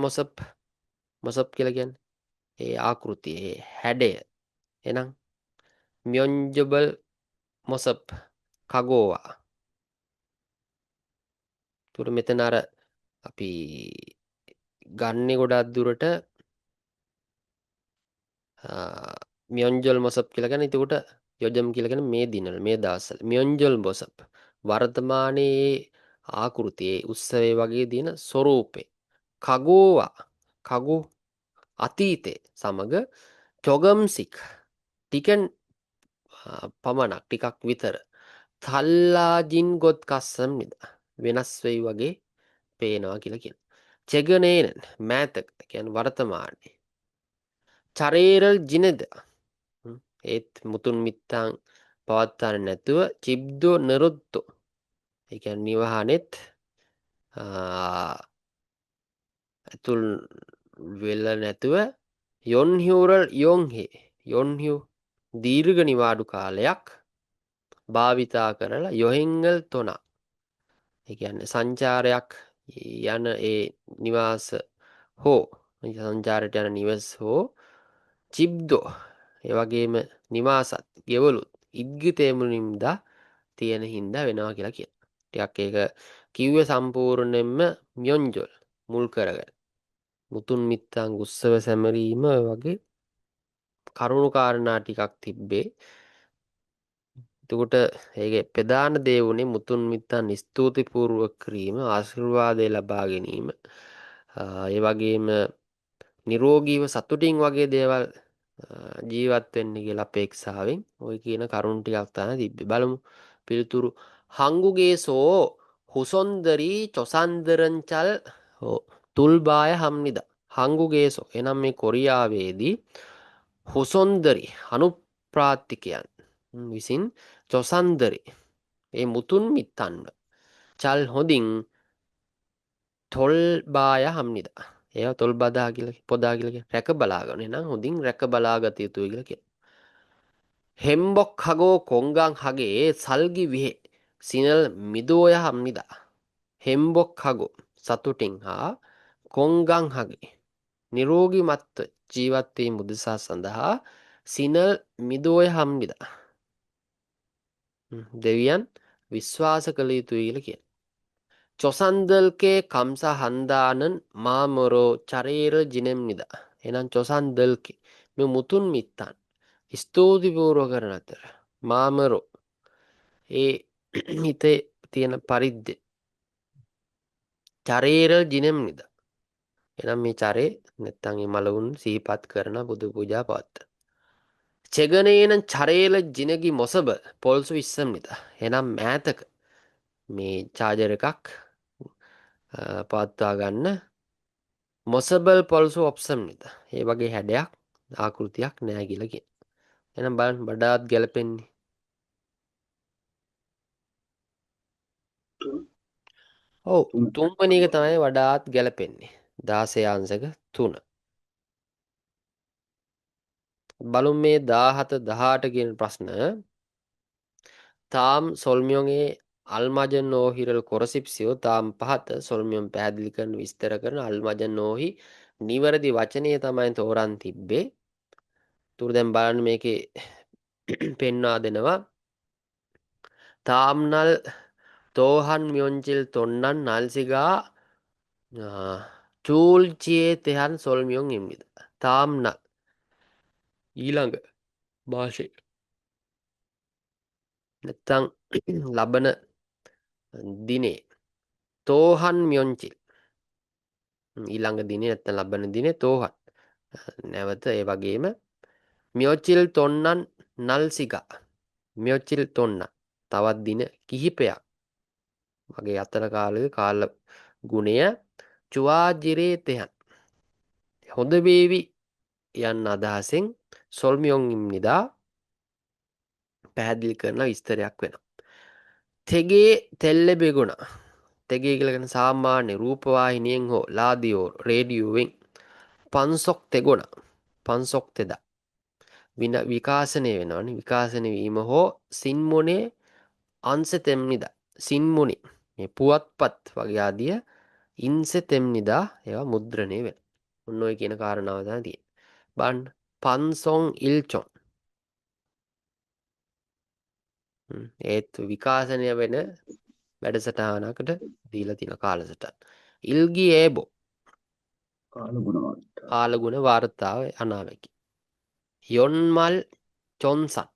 මොසප් කියලා කියන්නේ ඒ ආකෘතිය ඒ හැඩය එහෙනම් මියොන්ජබල් මොසප් කගෝවා. තුර මෙතන අර අපි ගන්නේ ගොඩක් දුරට මියොන්ජල් මොසප් කියලා කියන්නේ එතකොට යොජම් කියලා කියන්නේ මේ දිනවල මේ දවස්වල මියොන්ජල් මොසප් වර්තමානයේ ආකෘතියේ උත්සවයේ වගේ දින ස්වරූපේ කගු අතීතේ සමග චොගම්සික් ටිකන් පමණක් ටිකක් විතර තල්ලාජින් ගොත් කස්සම් නිද වෙනස් වෙයි වගේ පේනවා කියලා කියන. චෙගනේන මෑතක කියන්නේ වර්තමානයේ චරේරල් ජිනෙද ඒත් මුතුන් මිත්තන් පවත්වන්න නැතුව චිබ්දෝ නරුත්තෝ ඒ කියන්නේ නිවහනෙත් ඇතුල් වෙල නැතුව යොන්හිවරල් යොන්හි යොන්හිව් දීර්ඝ නිවාඩු කාලයක් භාවිතා කරලා යොහෙංගල් තොනා ඒ කියන්නේ සංචාරයක් යන ඒ නිවාස හෝ සංචාරයට යන නිවස් හෝ චිබ්දෝ ඒ වගේම නිවාසත් ගෙවලුත් ඉද්ගිතේමුනිම්දා තියෙන හින්දා වෙනවා කියලා කියන. ටිකක් ඒක කිව්වේ සම්පූර්ණයෙන්ම මියොන්ජොල් මුල් කරගෙන. මුතුන් මිත්තන් උත්සව සැමරීම ඔය වගේ කරුණු කාරණා ටිකක් තිබ්බේ. එතකොට ඒකේ ප්‍රධාන දේ වුණේ මුතුන් මිත්තන් ස්තුතිපූර්වක කිරීම, ආශිර්වාදය ලබා ගැනීම. ඒ වගේම නිරෝගීව සතුටින් වගේ දේවල් ජීවත් වෙන්න කියලා අපේක්ෂාවෙන් ওই කියන කරුණු ටිකක් තමයි තිබ්බේ. බලමු පිළිතුරු. හංගුගේසෝ හුසොන්දරි චොසන්දරංචල් තුල්බාය හම්නිද. හංගුගේසෝ එනම් මේ කොරියාවේදී හුසොන්දරි අනුප්‍රාත්තිකයන් විසින් චොසන්දරි ඒ මුතුන් මිත්තන්ව චල් හොඳින් තොල්බාය හම්නිද. ඒවා තොල් බදා කියලා පොදා කියලා රැක බලාගන්න. එහෙනම් හොඳින් රැක බලාගත යුතුයි කියලා කියනවා. හෙම්බොක් හගෝ කොංගං හගේ සල්ගි විහෙ සිනල් මිදෝය හම්නිදා. හෙම්බොක් හගෝ සතුටින් හා කොංගං හගේ නිරෝගිමත්ව ජීවත් වීම උදෙසා සඳහා සිනල් මිදෝය හම්නිදා. දෙවියන් විශ්වාස කළ යුතුයි කියලා කියනවා. චොසන්දල්කේ කම්සා හන්දානන් මාමොරෝ චරේර ජිනෙම්නිද. එහෙනම් චොසන්දල්කේ මේ මුතුන් මිත්තන් ස්තුතිපූර්ව කරන අතර මාමරෝ ඒ හිතේ තියෙන පරිද්ද චරේර ජිනෙම්නිද. එහෙනම් මේ චරේ නැත්තම් මේ මලවුන් සිහිපත් කරන බුදු පූජා පවත්ත. චෙගනේන චරේල ජිනගි මොසබ පොල්සු ඉස්සම්නිද. එහෙනම් මෑතක මේ චාර්ජර් එකක් පවත්වා ගන්න මොසබල් පොල්සු ඔප්සම්නිද. ඒ වගේ හැඩයක් ආකෘතියක් නෑ කියලා කියන. එහෙනම් බලන්න වඩාත් ගැලපෙන්නේ ඔව් තුන. තුන්වෙනි එක තමයි වඩාත් ගැලපෙන්නේ 16 අංශක 3. බලමු මේ 17 18 කියන ප්‍රශ්න. තාම් සොල්මියොන්ගේ අල්මජන් නෝහිරල් කොරසිප්සියෝ තාම් පහත සොල්මියොන් පැහැදිලි කරන විස්තර කරන අල්මජන් නෝහි නිවැරදි වචනය තමයි තෝරන් තිබ්බේ. තුරු දැන් බලන්න මේකේ පෙන්වා දෙනවා. තාම්නල් තෝහන් මියොන්චිල් තොන්නන් නල්සිගා චූල්චියේ තෙහන් සොල්මියොන් ඉම්මිද. තාම්නල් ඊළඟ භාෂය නැත්තං ලබන දිනේ තෝහන් මියොන්චිල් ඊළඟ දිනේ නැත්තම් ලබන දිනේ තෝහන් නැවත ඒ වගේම මියොචිල් තොන්නන් නල්සිගා මියොචිල් තොන්න තවත් දින කිහිපයක් වගේ අතර කාලයක කාල ගුණය චුවාජිරේ තෙහන් හොඳ වේවි යන්න අදහසෙන් සොල්මියොන් ඉම්නිදා පැහැදිලි කරන විස්තරයක් වෙනවා. තෙගේ තෙල්ල බෙගුණ තෙගේ කියලගෙන සාමාන්‍ය රූපවාහිනියෙන් හෝ ලාදියෝ රේඩියුවෙන් පන්සොක් තෙගොණ පන්සොක් තෙදා විකාශනය වෙනවනි විකාශනය වීම හෝ සින්මොනේ අන්ස තෙම්නිද සින්මුණි මේ පුවත්පත් වගේ ආදිය ඉන්ස තෙම්නිදා ඒවා මුද්‍රණය වෙන ඔන්න ඔය කියන කාරණාව තමයි තියෙන්නේ. බලන්න පන්සොන් ඉල්චොන් ඒත් විකාශනය වෙන වැඩසටහනකට දීලා තියෙන කාලසටහන. ඉල්ගි ඒබෝ කාලගුණ වාර්තාව අනාවකි. යොන්මල් චොන්සන්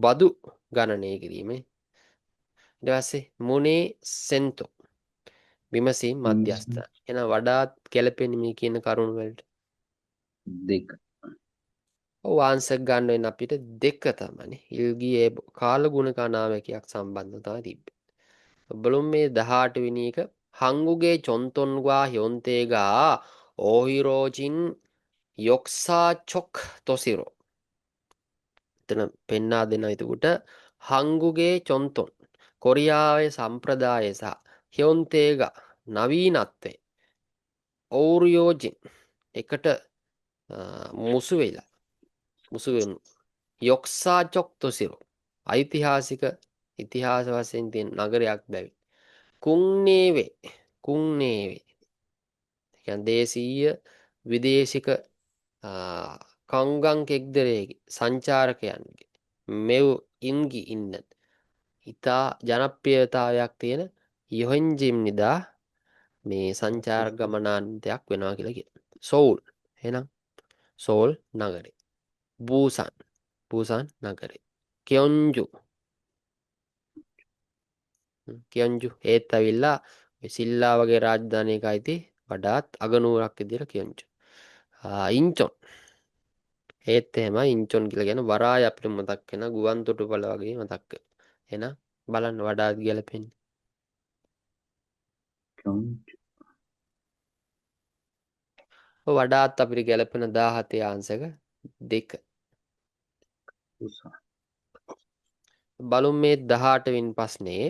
බදු ගණනය කිරීම. ඊට පස්සේ මුනේ සෙන්තෝ විමසීම් මධ්‍යස්ථ. එහෙනම් වඩාත් ගැළපෙන්නේ මේ කියන කරුණු වලට. දෙක. ඔව් ආන්සර් ගන්න වෙන අපිට දෙක තමයි. ඉල්ගි ඒබෝ කාලගුණ කනාවකයක් සම්බන්ධ තමයි තිබ්බේ. බලමු මේ 18 වෙනි එක. හංගුගේ චොන්තොන්වා හ්යොන්තේගා ඕහිරෝජින් යොක්සා චොක් තොසිරෝ. එතන පෙන්වා දෙන එතකොට හංගුගේ චොන්තොන් කොරියාවේ සම්ප්‍රදාය සහ හියොන්තේග නවීනත්වය ඕරියෝජින් එකට මුසු වෙලා මුසු වෙනු යොක්සාචොක් තොසිරෝ ඓතිහාසික ඉතිහාස වශයෙන් තියෙන නගරයක් බැවි කුංනේවේ කියන්නේ දේශීය විදේශික 관광객들에게 සංචාරකයන්ගේ මෙව් ඉන්ගි ඉන්න ඉතා ජනප්‍රියතාවයක් තියෙන යොහෙන්ජිම්නිදා මේ සංචාර ගමනාන්තයක් වෙනවා කියලා කියනවා. සෝල් එහෙනම් සෝල් නගරේ. බූසන් නගරේ. කියොන්ජු ඒත් ඇවිල්ලා සිල්ලා වගේ රාජධානියක අයිති වඩාත් අගනුවරක් විදිහට කියොන්ජු. ඉන්චොන් ඒත් එහෙමයි ඉන්චොන් කියලා කියන වරාය අපිට මතක් වෙන ගුවන් තොටුපළ වගේ මතක් වෙනවා. එහෙනම් බලන්න වඩාත් ගැලපෙන්නේ. වඩාත් අපිට ගැලපෙන 17 ආන්සක 2. බලමු මේ 18 වෙනි ප්‍රශ්නේ.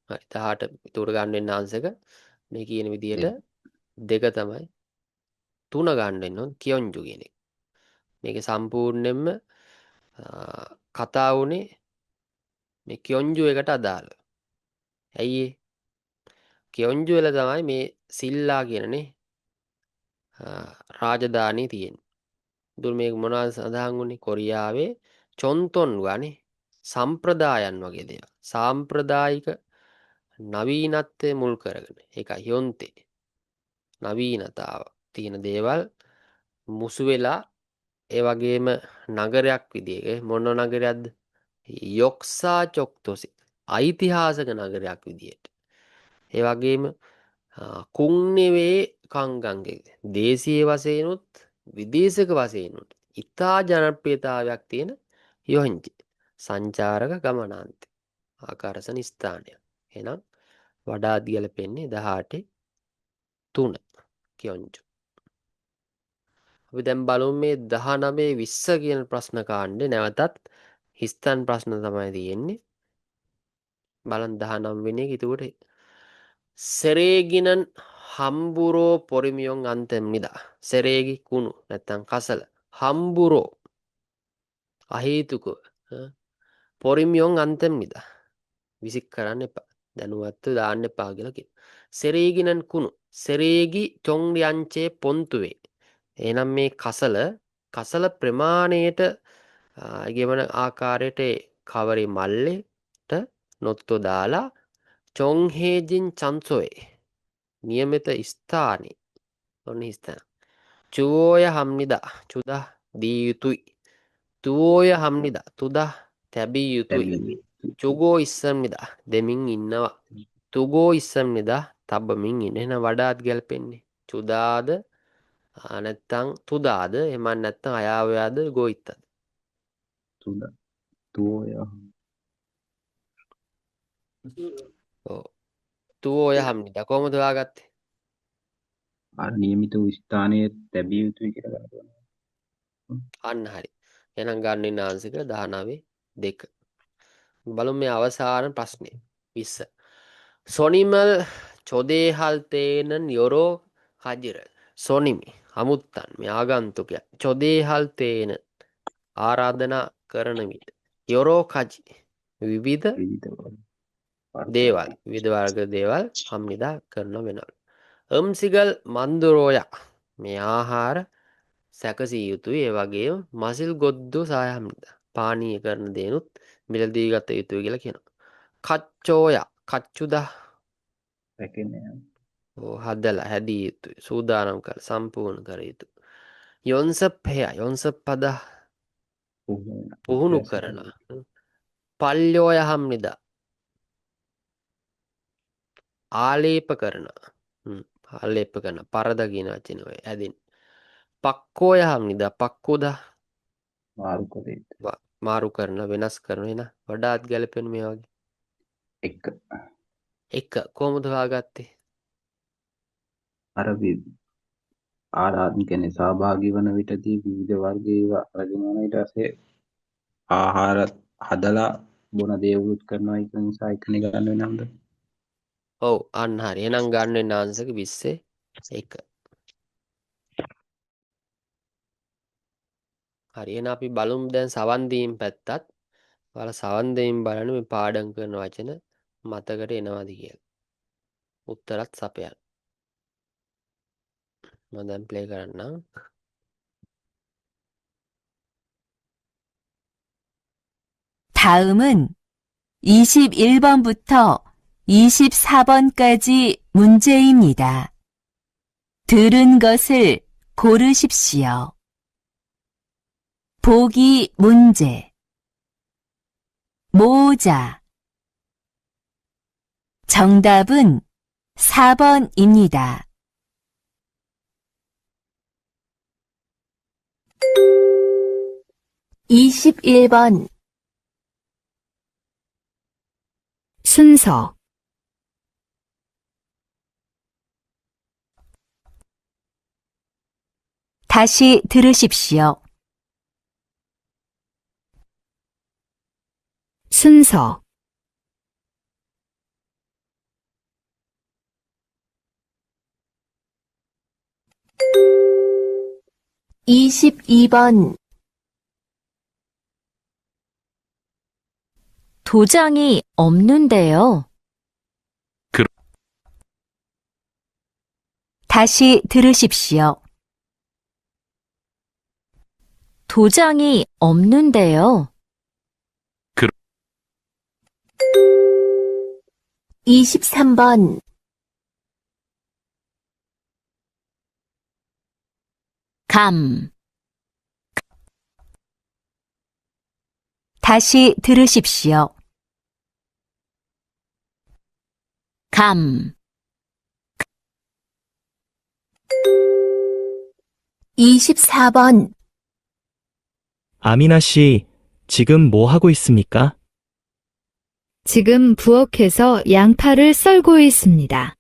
හරි 18 ඉතුරු ගන්න වෙන ආන්සක මේ කියන විදිහට 2 තමයි 3 ගන්න වෙන කියොන්ජු කියන එක. මේක සම්පූර්ණයෙන්ම කතා වුණේ මේ කියොන්ජු එකට අදාළව. ඇයි ඒ? කියොන්ජු වල තමයි මේ සිල්ලා කියනනේ රාජධානිය තියෙන්නේ. දුර මේක මොනවද සඳහන් වුණේ? කොරියාවේ චොන්තොන් ගානේ සම්ප්‍රදායන් වගේ දේවල්. සාම්ප්‍රදායික නවීනත්වය මුල් කරගෙන. ඒකයි යොන්තේ. නවීනතාව තියෙන දේවල් මුසු වෙලා ඒ වගේම නගරයක් විදිහේ මොන නගරයක්ද? යොක්සා චොක්තොසි ඓතිහාසික නගරයක් විදියට. ඒ වගේම කුංනෙවේ කංගංගේ දේශීය වශයෙන්ුත් විදේශික වශයෙන්ුත් ඉතා ජනප්‍රියතාවයක් තියෙන යොහෙන්ජි සංචාරක ගමනාන්තය ආකර්ෂණ ස්ථානයක්. එහෙනම් වඩාත් ගැලපෙන්නේ 18 3 කියොන්ජු. අපි දැන් බලමු මේ 19 20 කියන ප්‍රශ්න කාණ්ඩේ නැවතත් හිස්තන් ප්‍රශ්න තමයි තියෙන්නේ. බලන්න 19 වෙනි එක ඊට සෙරේගිනන් හම්බුරෝ පොරිමියොන් අන්තෙම්නිදා සෙරේගි කුණු නැත්තම් කසල හම්බුරෝ අහේතුකව පොරිමියොන් අන්තෙම්නිදා විසික් කරන්න එපා දැනුවත්ව දාන්න එපා කියලා කියනවා. සෙරේගිනන් කුණු සෙරේගි චොංරියංචේ පොන්තුවේ එහෙනම් මේ කසල ප්‍රමාණයට ගෙවන ආකාරයට කවරි මල්ලේට නොත්තෝ දාලා චොංහේජින් චන්සොවේ නියමිත ස්ථානයේ ඔන්න ස්ථාන චුවෝය හම්නිදා චුදා දී යුතුයි තුවෝය හම්නිදා තුදා තැබිය යුතුයි චුගෝ ඉස්සම්නිදා දෙමින් ඉන්නවා තුගෝ ඉස්සම්නිදා තබමින් ඉන්න. එහෙනම් වඩාත් ගැලපෙන්නේ චුදාද නැත්තම් තුදාද එහෙම නැත්තම් අයාවයාද ගෝයිත්තද? තුවෝය ඔව් තුවෝය හම්නිදා කොහමද හොයාගත්තේ? නියමිත වූ ස්ථානයේ තැබිය යුතුයි කියලා ගන්නවා. අන්න හරි. එහෙනම් ගන්න ඉන්න ආන්සරක 19 2. බලමු මේ අවසාන ප්‍රශ්නේ 20. සොනිමල් චොදේහල්තේනන් යොරෝ කජිර සොනිමි අමුත්තන් මේ ආගන්තුකයා චොදේහල්තේන ආරාධනා කරන විට යොරෝ කජි විවිධ දේවල් විවිධ වර්ග දේවල් හම්නිදා කරන වෙනවා. එම්සිගල් මන්දුරෝයක් මේ ආහාර සැකසිය යුතුයි. ඒ වගේම මසිල් ගොද්දු සායම්නිදා පානීය කරන දේනුත් මිලදී ගත යුතුයි කියලා කියනවා. කච්චෝය කච්චුදා හදලා හැදිය යුතුයි. සූදානම් කර සම්පූර්ණ කර යුතුයි. යොන්සප්පය යොන්සප්පද පුහුණු කරනවා. පල්යෝය හම්නිදා ආලේප කරනවා. ආලේප කරන පරද කියන වචන ඔය ඇදින්. පක්කෝය හම්නිදා පක්කෝදා මාරු කරන වෙනස් කරන එන වඩාත් ගැලපෙන මේ වගේ. එක කොහොමද හොයාගත්තේ? අර ආරාධන කියන්නේ සහභාගී වන විටදී විවිධ වර්ග ඒවා අරගෙන යන ඊට පස්සේ ආහාර හදලා බොන දේවලුත් කරනවා ඒක නිසා එකනේ ගන්න වෙන හම්ද? ඔව් අන්න හරි. එහෙනම් ගන්න වෙන ආන්සර් එක 21. හරි. එහෙනම් අපි බලමු දැන් සවන් දීම් පැත්තත්. ඔයාලා සවන් දීම් බලන්න මේ පාඩම් කරන වචන මතකට එනවද කියලා. උත්තරත් සපයන්න. මම දැන් ප්ලේ කරන්නම්. 다음은 21번부터 24번까지 문제입니다. 들은 것을 고르십시오. 보기 문제. 모자. 정답은 4번입니다. 21번 순서 다시 들으십시오. 순서 22번 도장이 없는데요. 다시 들으십시오. 도장이 없는데요. 23번 감 다시 들으십시오. 감 24번 아미나 씨, 지금 뭐 하고 있습니까? 지금 부엌에서 양파를 썰고 있습니다.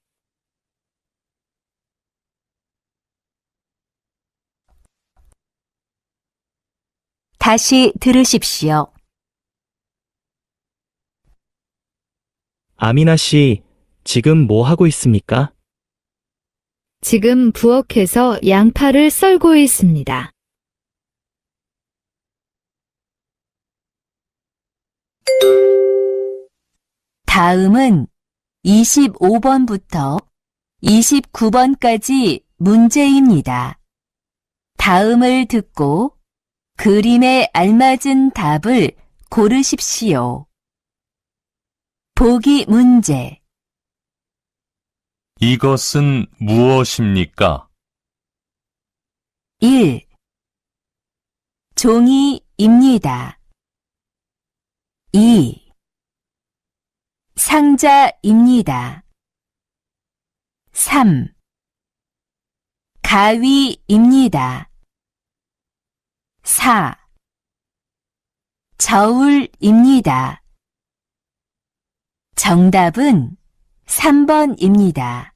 다시 들으십시오. 아미나 씨, 지금 뭐 하고 있습니까? 지금 부엌에서 양파를 썰고 있습니다. 다음은 25번부터 29번까지 문제입니다. 다음을 듣고 그림에 알맞은 답을 고르십시오. 보기 문제 이것은 무엇입니까? 1. 종이입니다. 2. 상자입니다. 3. 가위입니다. 4. 저울입니다. 정답은 3번입니다.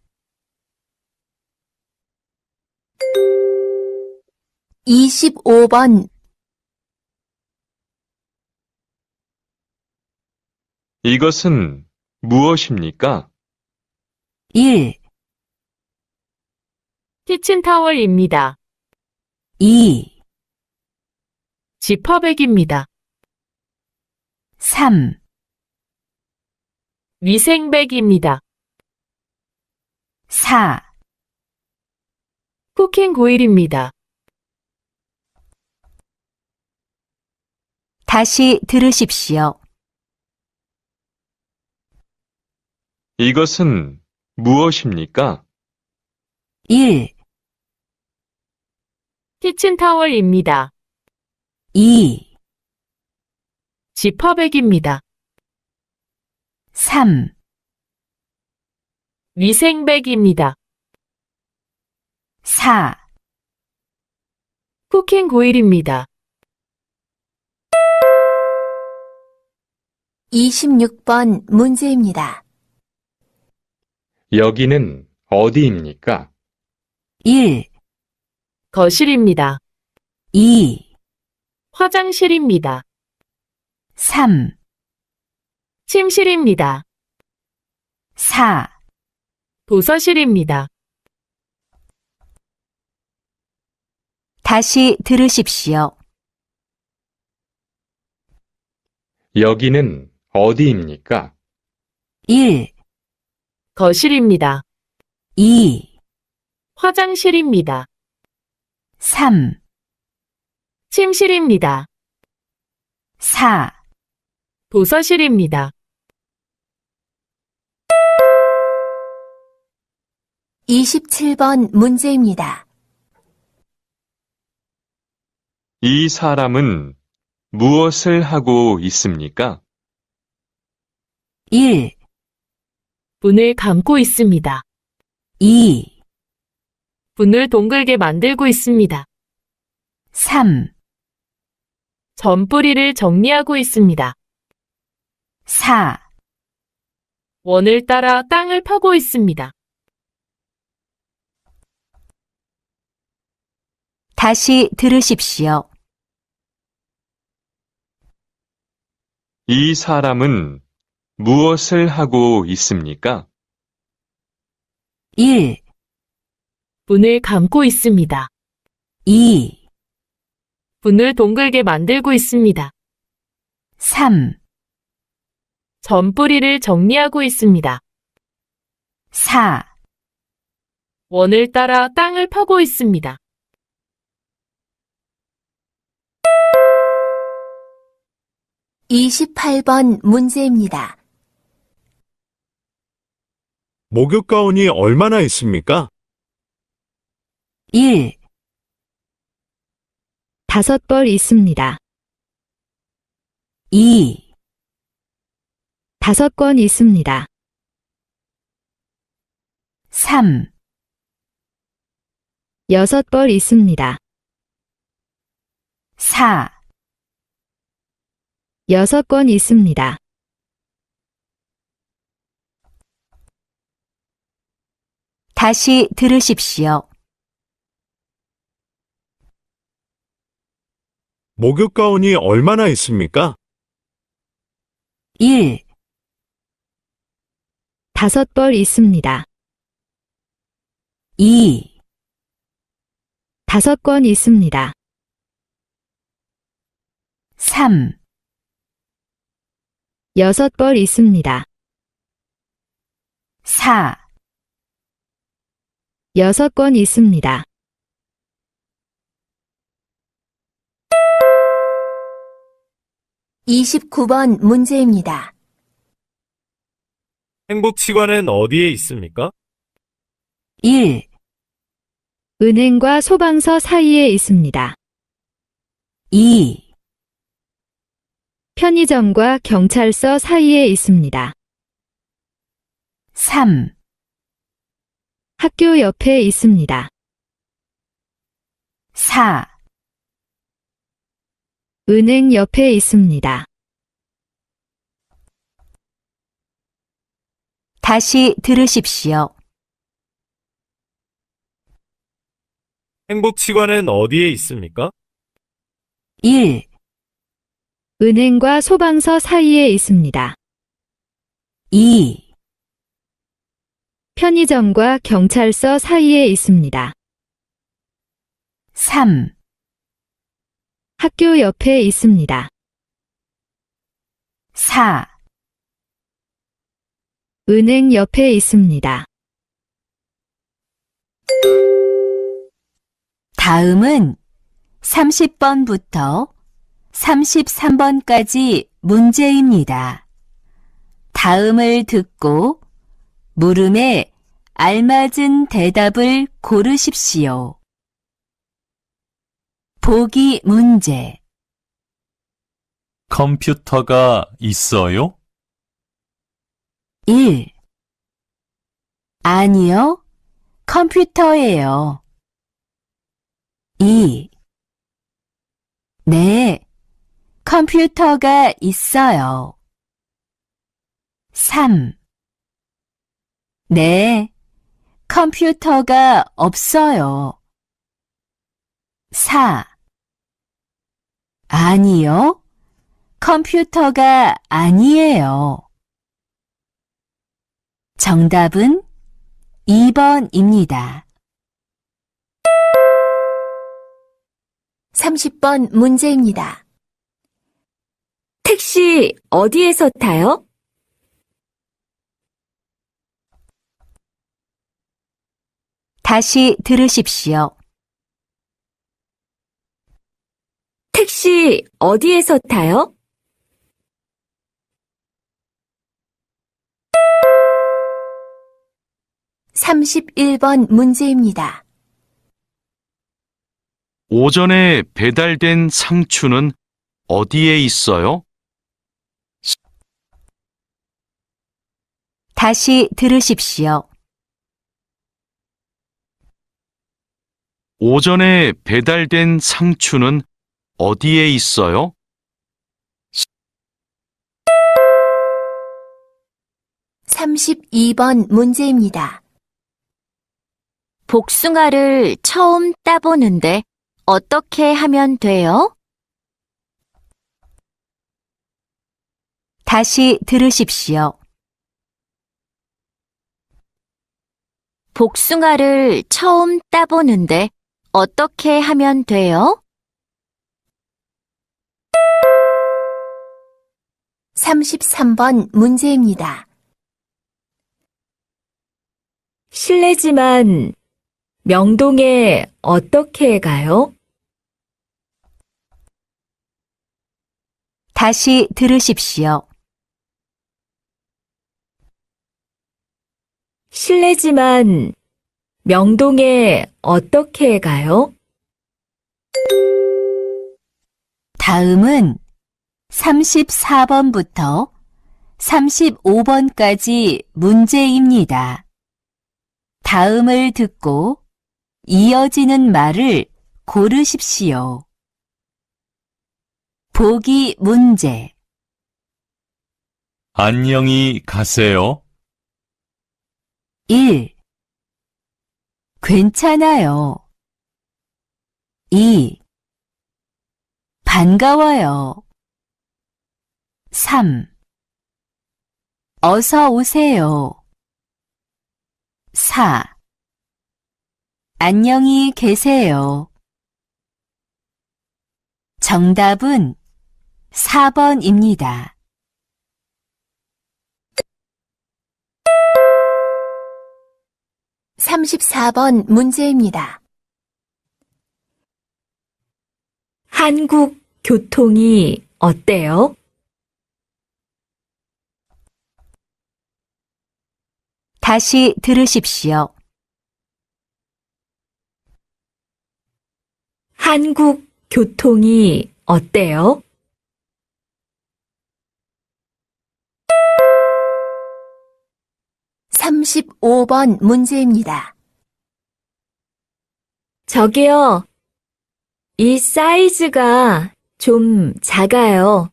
25번 이것은 무엇입니까? 1. 키친타월입니다. 2. 지퍼백입니다. 3. 위생백입니다. 4. 쿠킹고일입니다. 다시 들으십시오. 이것은 무엇입니까? 1. 키친타월입니다. 2. 지퍼백입니다. 3. 위생백입니다. 4. 쿠킹고일입니다. 26번 문제입니다. 여기는 어디입니까? 1. 거실입니다. 2. 화장실입니다. 3, 침실입니다. 4, 도서실입니다. 다시 들으십시오. 여기는 어디입니까? 1, 거실입니다. 2, 화장실입니다. 3, 침실입니다. 4, 도서실입니다. 27번 문제입니다. 이 사람은 무엇을 하고 있습니까? 1, 문을 감고 있습니다. 2, 문을 동글게 만들고 있습니다. 3, 전뿌리를 정리하고 있습니다. 4, 원을 따라 땅을 파고 있습니다. 다시 들으십시오. 이 사람은 무엇을 하고 있습니까? 1, 문을 감고 있습니다. 2, 문을 동글게 만들고 있습니다. 3, 전뿌리를 정리하고 있습니다. 4, 원을 따라 땅을 파고 있습니다. 28번 문제입니다. 목욕 가운이 얼마나 있습니까? 1, 5벌 있습니다. 2, 5권 있습니다. 3, 6벌 있습니다. 4, 6권 있습니다. 다시 들으십시오. 목욕 가운이 얼마나 있습니까? 1, 5벌 있습니다. 2, 5권 있습니다. 3, 6벌 있습니다. 4, 6권 있습니다. 29번 문제입니다. 행복치관은 어디에 있습니까? 1, 은행과 소방서 사이에 있습니다. 2, 편의점과 경찰서 사이에 있습니다. 3, 학교 옆에 있습니다. 4, 은행 옆에 있습니다. 다시 들으십시오. 행복치관은 어디에 있습니까? 1, 은행과 소방서 사이에 있습니다. 2, 편의점과 경찰서 사이에 있습니다. 3, 학교 옆에 있습니다. 4, 은행 옆에 있습니다. 다음은 30번부터 33번까지 문제입니다. 다음을 듣고 물음에 알맞은 대답을 고르십시오. 보기 문제. 컴퓨터가 있어요? 1. 아니요, 컴퓨터예요. 2. 네, 컴퓨터가 있어요. 3. 네, 컴퓨터가 없어요. 4. 아니요, 컴퓨터가 아니에요. 정답은 2번입니다. 30번 문제입니다. 택시 어디에서 타요? 다시 들으십시오. 택시 어디에서 타요? (31번) 문제입니다. 오전에 배달된 상추는 어디에 있어요? 다시 들으십시오. 오전에 배달된 상추는 어디에 있어요? (32번) 문제입니다. 복숭아를 처음 따보는데 어떻게 하면 돼요? 다시 들으십시오. 복숭아를 처음 따보는데 어떻게 하면 돼요? (33번) 문제입니다. 실례지만 명동에 어떻게 가요? 다시 들으십시오. 실례지만 명동에 어떻게 가요? 다음은 34번부터 35번까지 문제입니다. 다음을 듣고 이어지는 말을 고르십시오. 보기 문제. 안녕히 가세요. 1. 괜찮아요. 2. 반가워요. 3. 어서 오세요. 4. 안녕히 계세요. 정답은 4번입니다. (34번) 문제입니다. 한국 교통이 어때요? 다시 들으십시오. 한국 교통이 어때요? (35번) 문제입니다. 저기요, 이 사이즈가 좀 작아요.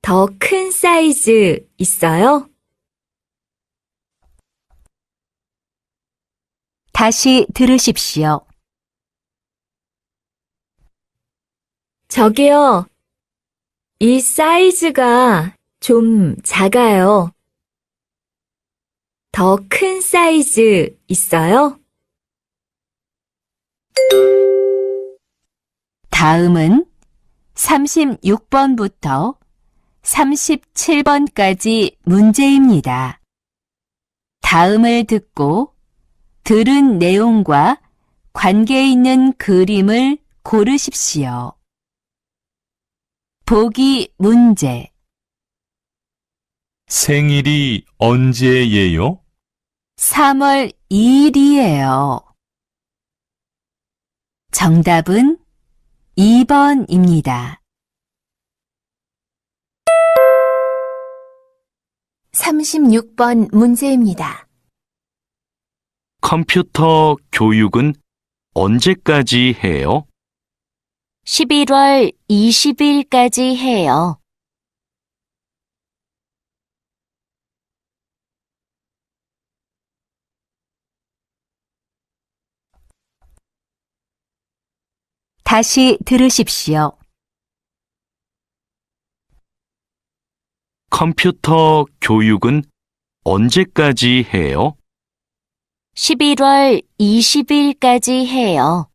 더 큰 사이즈 있어요? 다시 들으십시오. 저기요, 이 사이즈가 좀 작아요. 더 큰 사이즈 있어요? 다음은 36번부터 37번까지 문제입니다. 다음을 듣고 들은 내용과 관계 있는 그림을 고르십시오. 보기 문제. 생일이 언제예요? 3월 2일이에요. 정답은 2번입니다. 36번 문제입니다. 컴퓨터 교육은 언제까지 해요? 11월 20일까지 해요. 다시 들으십시오. 컴퓨터 교육은 언제까지 해요? 11월 20일까지 해요.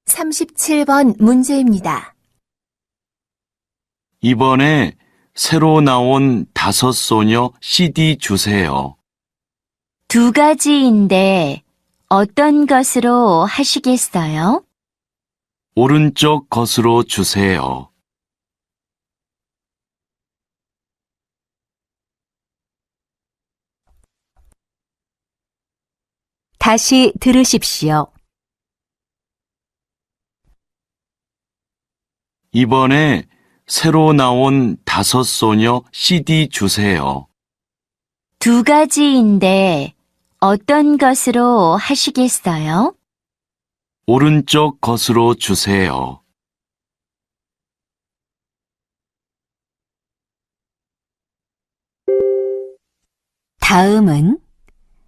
(37번) 문제입니다. 이번에 새로 나온 다섯 소녀 CD 주세요. 두 가지인데 어떤 것으로 하시겠어요? 오른쪽 것으로 주세요. 다시 들으십시오. 이번에 새로 나온 다섯 소녀 CD 주세요. 두 가지인데 어떤 것으로 하시겠어요? 오른쪽 것으로 주세요. 다음은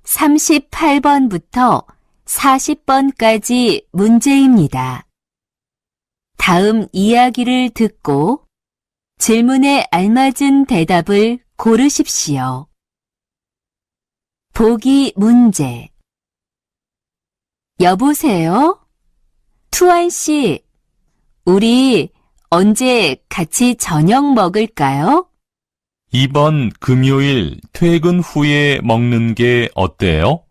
38번부터 40번까지 문제입니다. 다음 이야기를 듣고 질문에 알맞은 대답을 고르십시오. 보기 문제. 여보세요? 투안 씨, 우리 언제 같이 저녁 먹을까요? 이번 금요일 퇴근 후에 먹는 게 어때요?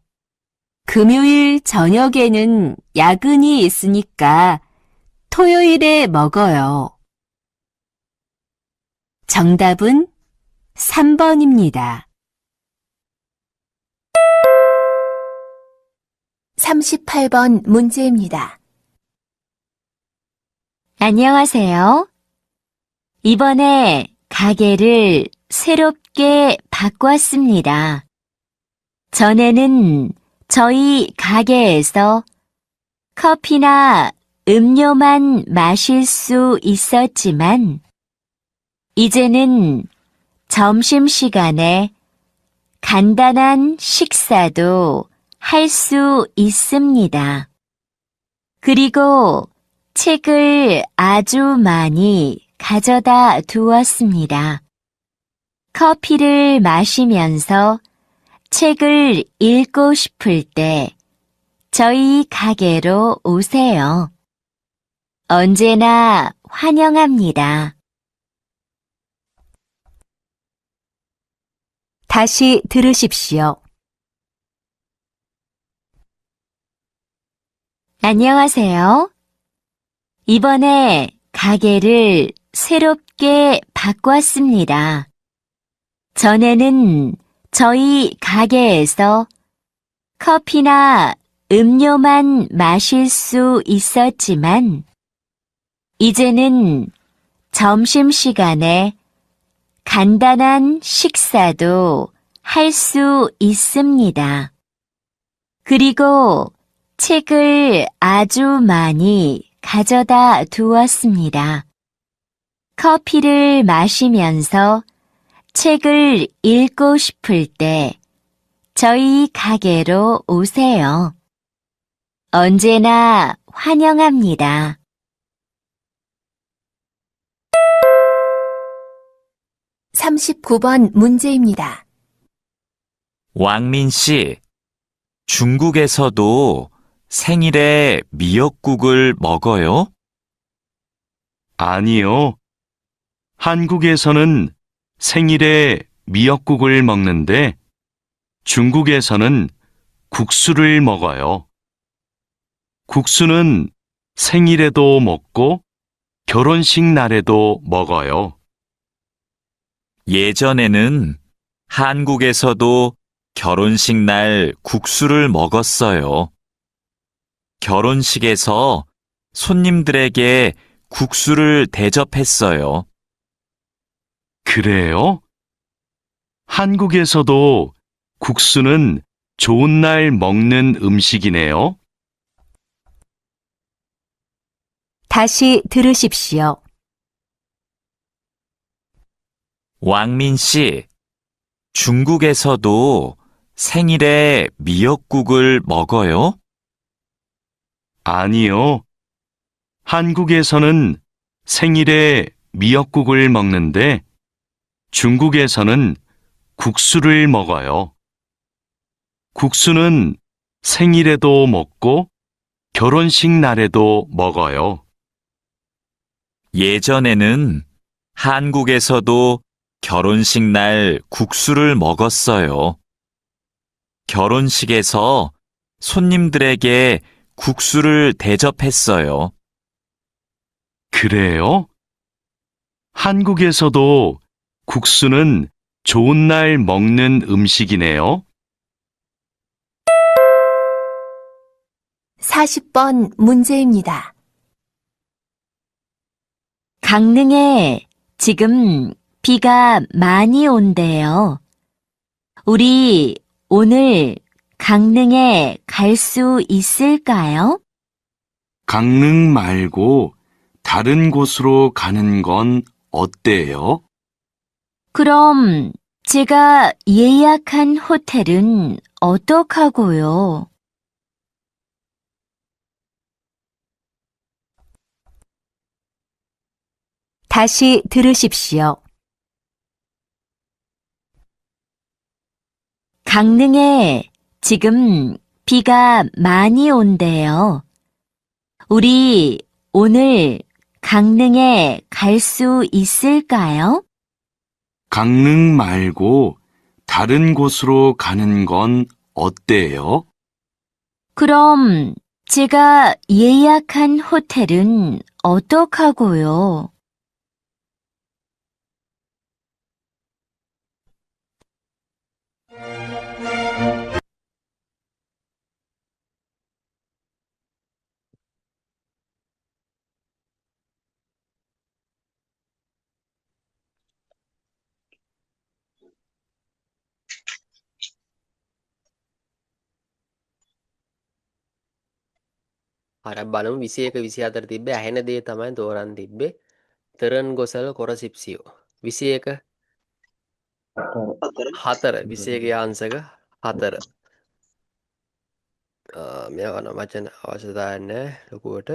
금요일 저녁에는 야근이 있으니까 토요일에 먹어요. 정답은 3번입니다. 38번 문제입니다. 안녕하세요. 이번에 가게를 새롭게 바꿨습니다. 전에는 저희 가게에서 커피나 음료만 마실 수 있었지만, 이제는 점심시간에 간단한 식사도 할 수 있습니다. 그리고 책을 아주 많이 가져다 두었습니다. 커피를 마시면서 책을 읽고 싶을 때 저희 가게로 오세요. 언제나 환영합니다. 다시 들으십시오. 안녕하세요. 이번에 가게를 새롭게 바꿨습니다. 전에는 저희 가게에서 커피나 음료만 마실 수 있었지만, 이제는 점심시간에 간단한 식사도 할 수 있습니다. 그리고 책을 아주 많이 가져다 두었습니다. 커피를 마시면서 책을 읽고 싶을 때 저희 가게로 오세요. 언제나 환영합니다. (39번) 문제입니다. 왕민 씨, 중국에서도 생일에 미역국을 먹어요? 아니요. 한국에서는 생일에 미역국을 먹는데 중국에서는 국수를 먹어요. 국수는 생일에도 먹고 결혼식 날에도 먹어요. 예전에는 한국에서도 결혼식 날 국수를 먹었어요. 결혼식에서 손님들에게 국수를 대접했어요. 그래요? 한국에서도 국수는 좋은 날 먹는 음식이네요. 다시 들으십시오. 왕민 씨, 중국에서도 생일에 미역국을 먹어요? 아니요. 한국에서는 생일에 미역국을 먹는데 중국에서는 국수를 먹어요. 국수는 생일에도 먹고 결혼식 날에도 먹어요. 예전에는 한국에서도 결혼식 날 국수를 먹었어요. 결혼식에서 손님들에게 국수를 대접했어요. 그래요? 한국에서도 국수는 좋은 날 먹는 음식이네요. 40번 문제입니다. 강릉에 지금 비가 많이 온대요. 우리 오늘 강릉에 갈 수 있을까요? 강릉 말고 다른 곳으로 가는 건 어때요? 그럼 제가 예약한 호텔은 어떡하고요? 다시 들으십시오. 강릉에 지금 비가 많이 온대요. 우리 오늘 강릉에 갈 수 있을까요? 강릉 말고 다른 곳으로 가는 건 어때요? 그럼 제가 예약한 호텔은 어떡하고요? අර බලමු 21 24 තිබ්බේ ඇහෙන දේ තමයි තෝරන් තිබ්බේ. තරන් ගොසල් කොරසිප්සියෝ. 21 4 21 ආන්සර් 4. මේවා නම් වචන අවශ්‍යතාවයක් නැහැ ලොකුවට.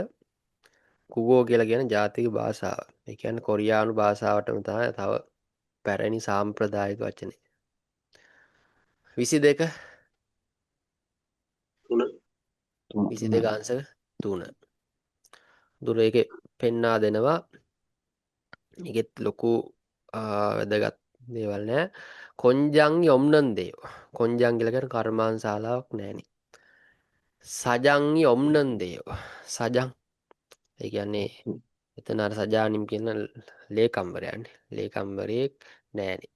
කුගෝ කියලා කියන ජාතික භාෂාව. ඒ කියන්නේ කොරියානු භාෂාවටම තමයි තව පැරණි සාම්ප්‍රදායික වචනේ. 22 22 ආන්සර් 3. දුර ඒකේ පෙන්වා දෙනවා. ඒකෙත් ලොකු වැදගත් දේවල් නෑ. කොන්ජං යොම්නන් දේව. කොන්ජං කියලා කියන කර්මාන්තශාලාවක් නෑනේ. සජං යොම්නන් දේව. සජං ඒ කියන්නේ එතන අර සජානිම් කියන ලේකම්වරයන්නේ. ලේකම්වරයෙක් නෑනේ.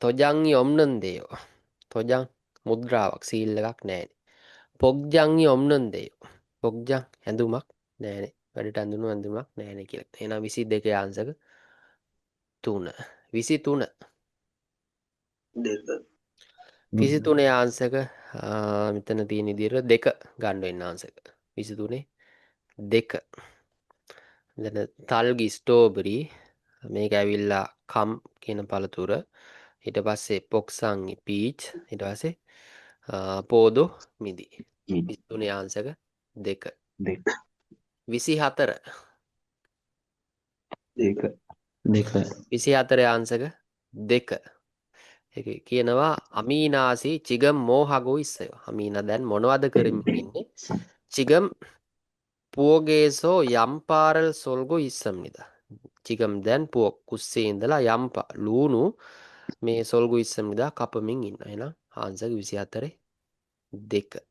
තොජං යොම්නන් දේව. තොජං මුද්‍රාවක් සීල් එකක් නෑනේ. පොග්ජං යොම්නන් දේව. පොග්ජං ඇඳුමක් නෑනේ. වැඩට ඇඳුණු ඇඳුමක් නෑනේ කියලා. එහෙනම් 22 ආන්සර් 3. 23 23 ආන්සර් මෙතන තියෙන විදිහට 2 ගන්න වෙන ආන්සර්. 23 2. දැන් තල්ගි ස්ට්‍රෝබරි මේක ඇවිල්ලා කම් කියන පළතුර. ඊට පස්සේ පොක්සංගි පීච්. ඊට පස්සේ පෝදෝ මිදි. 23 ආන්සර් 2. 24 24 ආන්සර් 2. ඒක කියනවා අමීනාසි චිගම් මෝහගෝ ඉස්සය. අමීනා දැන් මොනවද කරමින් ඉන්නේ? චිගම් පුවගේසෝ යම්පාරල් සොල්ගෝ ඉස්සම්නිද. චිගම් දැන් පුවක් කුස්සේ ඉඳලා යම්පා ලූණු මේ සොල්ගෝ ඉස්සම්නිද කපමින් ඉන්න. එහෙනම් ආන්සර් 24 2.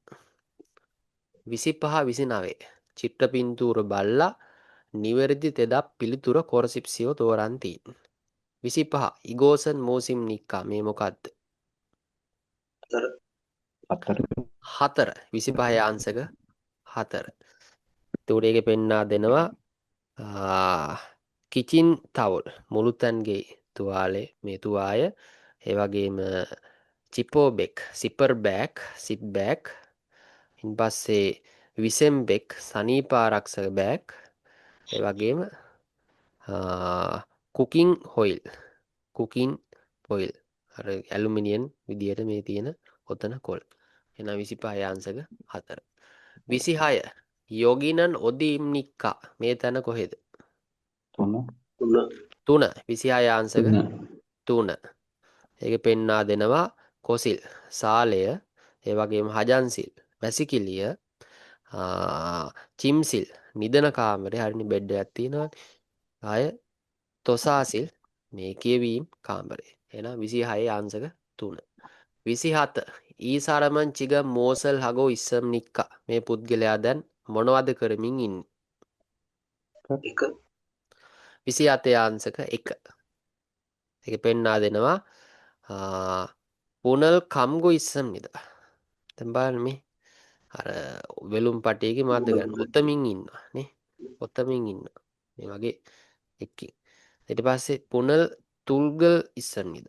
25 29 චිත්‍ර පින්තූර බල්ලා නිවැරදි තෙදක් පිළිතුර කොරසිප්සියෝ තෝරන් තියෙන. 25 ඉගෝසන් මෝසිම් නික්කා මේ මොකක්ද? 4 25 ආන්සර් 4. එතකොට ඒකේ පෙන්වා දෙනවා කිචින් ටවල් මුළුතන්ගේ තුවාලේ මේ තුවාය ඒ වගේම චිපෝ බෙක් සිපර් බෑග් සිප් බෑග් ඉන් පස්සේ විසෙම් බෙක් සනීපාරක්ෂක බෑග් ඒ වගේම කුකින් හොයිල් කුකින් ඔයිල් අර ඇලුමිනියම් විදියට මේ තියෙන ඔතන කොළ. එහෙනම් 25 ආන්සර් 4. 26 යෝගිනන් ඔදීම්නික්කා මේ තැන කොහෙද? 3. 3. 26 ආන්සර් 3. 3. ඒක පෙන්වා දෙනවා කොසිල්, සාලය, ඒ වගේම හජන්සිල්, වැසිකිළිය, චිම්සිල් නිදන කාමරේ හරිනේ බෙඩ් එකක් තියෙනවා. ආය තොසාසිල් මේ කියවීම් කාමරේ. එහෙනම් 26 ආන්සර් 3. 27 ඊසාරමන් චිග මෝසල් හගෝ ඉස්සම් නික්කා මේ පුද්ගලයා දැන් මොනවද කරමින් ඉන්නේ? 27 ආන්සර් 1. ඒක පෙන්වා දෙනවා පුනල් කම්ගු ඉස්සම්නිද. දැන් බලන්න මේ අර වෙලුම් පටියේගේ මාද ගන්න ඔතමින් ඉන්නවා නේ. ඔතමින් ඉන්නවා. මේ වගේ එක්කේ. ඊට පස්සේ පුනල් තුල්ගල් ඉස්සම්නිද.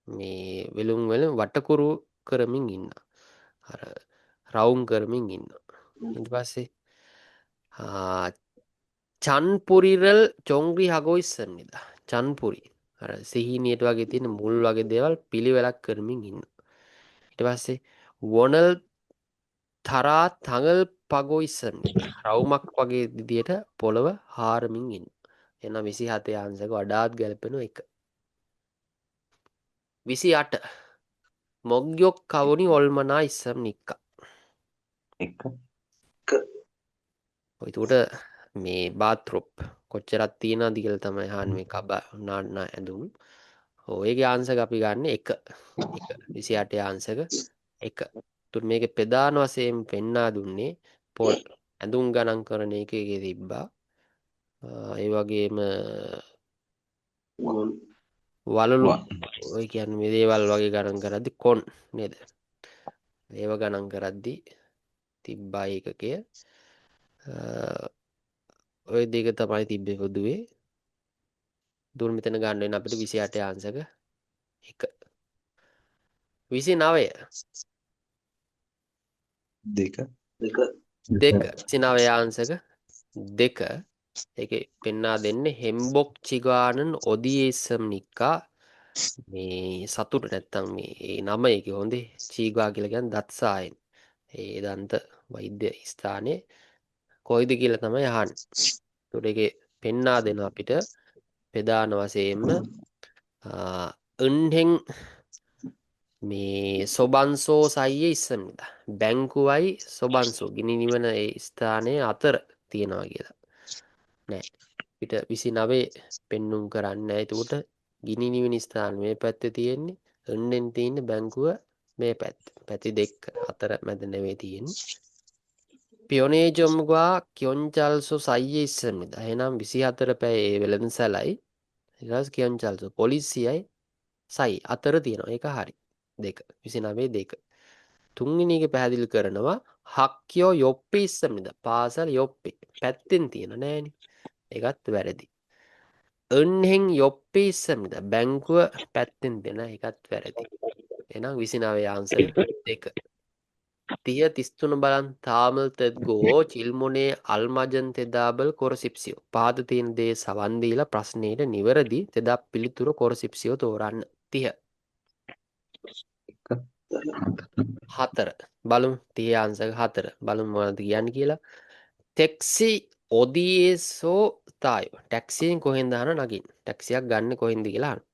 මේ වෙලුම් වල වටකුරු කරමින් ඉන්නවා. අර රවුම් කරමින් ඉන්නවා. ඊට පස්සේ චන්පුරිරල් චොංග්‍රි හගෝ ඉස්සම්නිද. චන්පුරි අර සිහිනියට වගේ තියෙන මුල් වගේ දේවල් පිළිවෙලක් කරමින් ඉන්නවා. ඊට පස්සේ වොනල් තරා තඟල් පගෝ ඉස්සම්නිද. රවුමක් වගේ විදියට පොළව හාරමින් ඉන්නවා. එහෙනම් 27 ආන්සර් වඩාත් ගැලපෙන එක. 28 මොග්යොක් කවුනි ඔල්මනා ඉස්සම් නික්කා. 1. ඔයතුට මේ බාත්‍රොප් කොච්චරක් තියෙනවද කියලා තමයි අහන්නේ මේ කබ නාන්න ඇඳුම්. ඔයගේ ආන්සර් අපි ගන්න 1. 28 ආන්සර් 1. තුන් මේකේ ප්‍රධාන වශයෙන් පෙන්වා දුන්නේ පොල් ඇඳුම් ගණන් කරන එකේ තිබ්බා. ඒ වගේම වලලු ඔය කියන්නේ මේ දේවල් වගේ ගණන් කරද්දි කොන් නේද? ඒව ගණන් කරද්දි තිබ්බා ඒකකය. ඔය දෙක තමයි තිබ්බේ පොදුවේ. දුර මෙතන ගන්න වෙන අපිට 28 ආන්සර් 1. 29 2. 29 ආන්සර් 2. ඒකේ පෙන්වා දෙන්නේ හෙම්බොක් චිගානන් ඔදියේසම් නික්කා මේ සතුට නැත්තම් මේ නම එක හොඳේ චීගා කියලා කියන්නේ දත්සායෙන්. ඒ දන්ත වෛද්‍ය ස්ථානයේ කොයිද කියලා තමයි අහන්නේ. ඒකට ඒකේ පෙන්වා දෙන අපිට ප්‍රධාන වශයෙන්ම 은행 මේ සොබන්සෝ සයියේ ඉස්සම්නිද. බැංකුවයි සොබන්සෝ ගිනි නිවන ඒ ස්ථානයේ අතර තියෙනවා කියලා. නෑ. පිට 29 පෙන්눔 කරන්නේ නැහැ. ඒකට ගිනි නිවන ස්ථාන මේ පැත්තේ තියෙන්නේ. 은행 තියෙන බැංකුව මේ පැති දෙක අතර මැද නෙවෙයි තියෙන්නේ. පියොනේජොම්ගා කියොන්චල්සෝ සයියේ ඉස්සම්නිද. එහෙනම් 24 පැය ඒ වෙළඳසැලයි ඊළඟ කියොන්චල්සෝ පොලිසියයි සයි අතර තියෙනවා. ඒක හරි. 2 29 2. තුන්වෙනි එක පැහැදිලි කරනවා හක්කියෝ යොප්පි ඉස්සම්නිද. පාසල් යොප්පි පැත්තෙන් තියෙන නෑනේ. ඒකත් වැරදි. 은행 යොප්පි ඉස්සම්නිද. බැංකුව පැත්තෙන් දෙන ඒකත් වැරදි. එහෙනම් 29 ආන්සර් 2. 30 33 බලන් තාමල් තෙද්ගෝ චිල්මුනේ අල්මජන් තෙදාබල් කොරසිප්සියෝ. පහත තියෙන දේ සවන් දීලා ප්‍රශ්නෙට නිවැරදි තෙදා පිළිතුරු කොරසිප්සියෝ තෝරන්න. 30 4 බලමු 30 ආන්සර් 4 බලමු මොනවද කියන්නේ කියලා. ටැක්සි ඔදියේසෝ තායෝ. ටැක්සියෙන් කොහෙන්ද නගින්නේ? ටැක්සියක් ගන්න කොහෙන්ද කියලා අහන්න.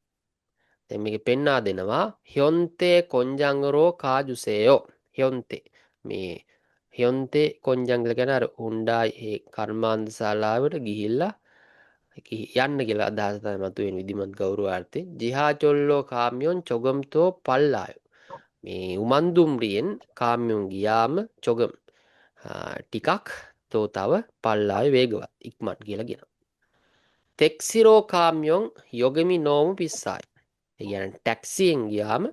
දැන් මේක පෙන්වා දෙනවා හ්යොන්තේ කොන්ජංගරෝ කාජුසේයෝ. හ්යොන්තේ මේ හ්යොන්තේ කොන්ජංගල ගැන අර හුන්ඩායි ඒ කර්මාන්ත ශාලාවට ගිහිල්ලා යන්න කියලා අදහස තමයි මතුවෙන විධිමත් ගෞරවාර්ථේ. ජිහාචොල්ලෝ කාමියොන් චොගම්තෝ පල්ලායෝ. මේ උමන්දුම්රියෙන් කාමියොන් ගියාම චොගම් ටිකක් තෝ තව පල්ලාය වේගවත් ඉක්මන් කියලා කියනවා. තෙක්සිරෝ කාමියොන් යොගමි නෝමු පිස්සායි. ඒ කියන්නේ ටැක්සියෙන් ගියාම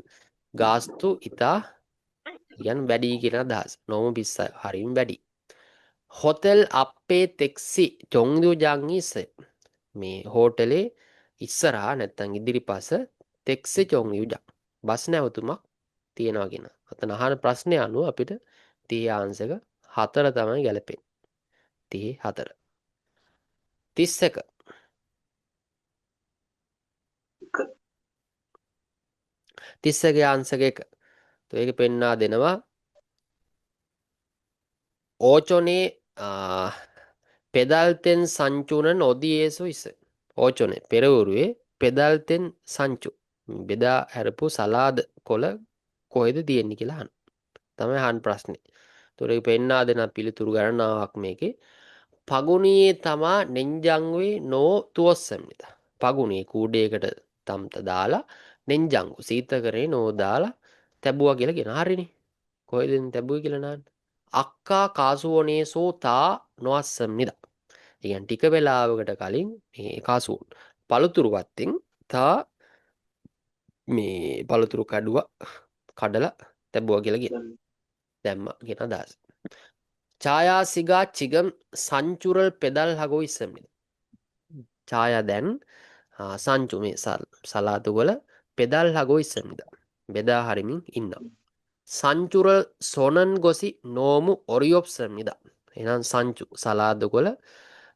ගාස්තු ඉතා කියන්නේ වැඩි කියන අදහස. නෝමු පිස්සායි හරිම වැඩි. හොටෙල් අපේ තෙක්සි චොංදු ජංගිසේ. මේ හෝටලේ ඉස්සරහා නැත්තම් ඉදිරිපස තෙක්සි චොං යුජක් බස් නැවතුමක් තියෙනවා කියන. අතන අහන ප්‍රශ්නේ අනුව අපිට 30 ආන්සර් 4 තමයි ගැලපෙන්නේ. 34 31 30ගේ අංශක 1. તો ඒක පෙන්වා දෙනවා ඕචොනේ පෙදල්තෙන් සංචුනන් ඔදියේසු ඉස. ඕචොනේ පෙරවරුවේ පෙදල්තෙන් සංචු බෙදා හැරපු සලාද කොළ කොහෙද තියෙන්නේ කියලා අහන. තමයි අහන ප්‍රශ්නේ. ඒතොර ඒක පෙන්වා දෙන පිළිතුරු ගණනාවක් මේකේ. පගුණියේ තමා නෙන්ජංවේ නෝ තුවස්සම්නිත. පගුණේ කූඩේකට තම්ත දාලා නෙන්ජංගු සීතකරේ නෝ දාලා තැබුවා කියලා කියන. හරිනේ. කොහෙද තැබුවේ කියලා නහන්න. අක්කා කාසුවනේ සෝතා නොඅස්සම්නිද. ඒ කියන්නේ ටික වෙලාවකට කලින් මේ කාසුවන් පළතුරු වත්තෙන් තා මේ පළතුරු කඩුවා කඩලා තැබුවා කියලා කියන. දැම්මා කියන අදහස. ඡායා සිගා චිගම් සංචුරල් පෙදල් හගෝ ඉස්සම්නිද. ඡායා දැන් සංචු මේ සලාතු වල පෙදල් හගෝ ඉස්සම්නිද. බෙදා හරිමින් ඉන්නවා. සංචුරල් සොනන් ගොසි නෝමු ඔරියොප්සම්නිද. එහෙනම් සංචු සලාතු වල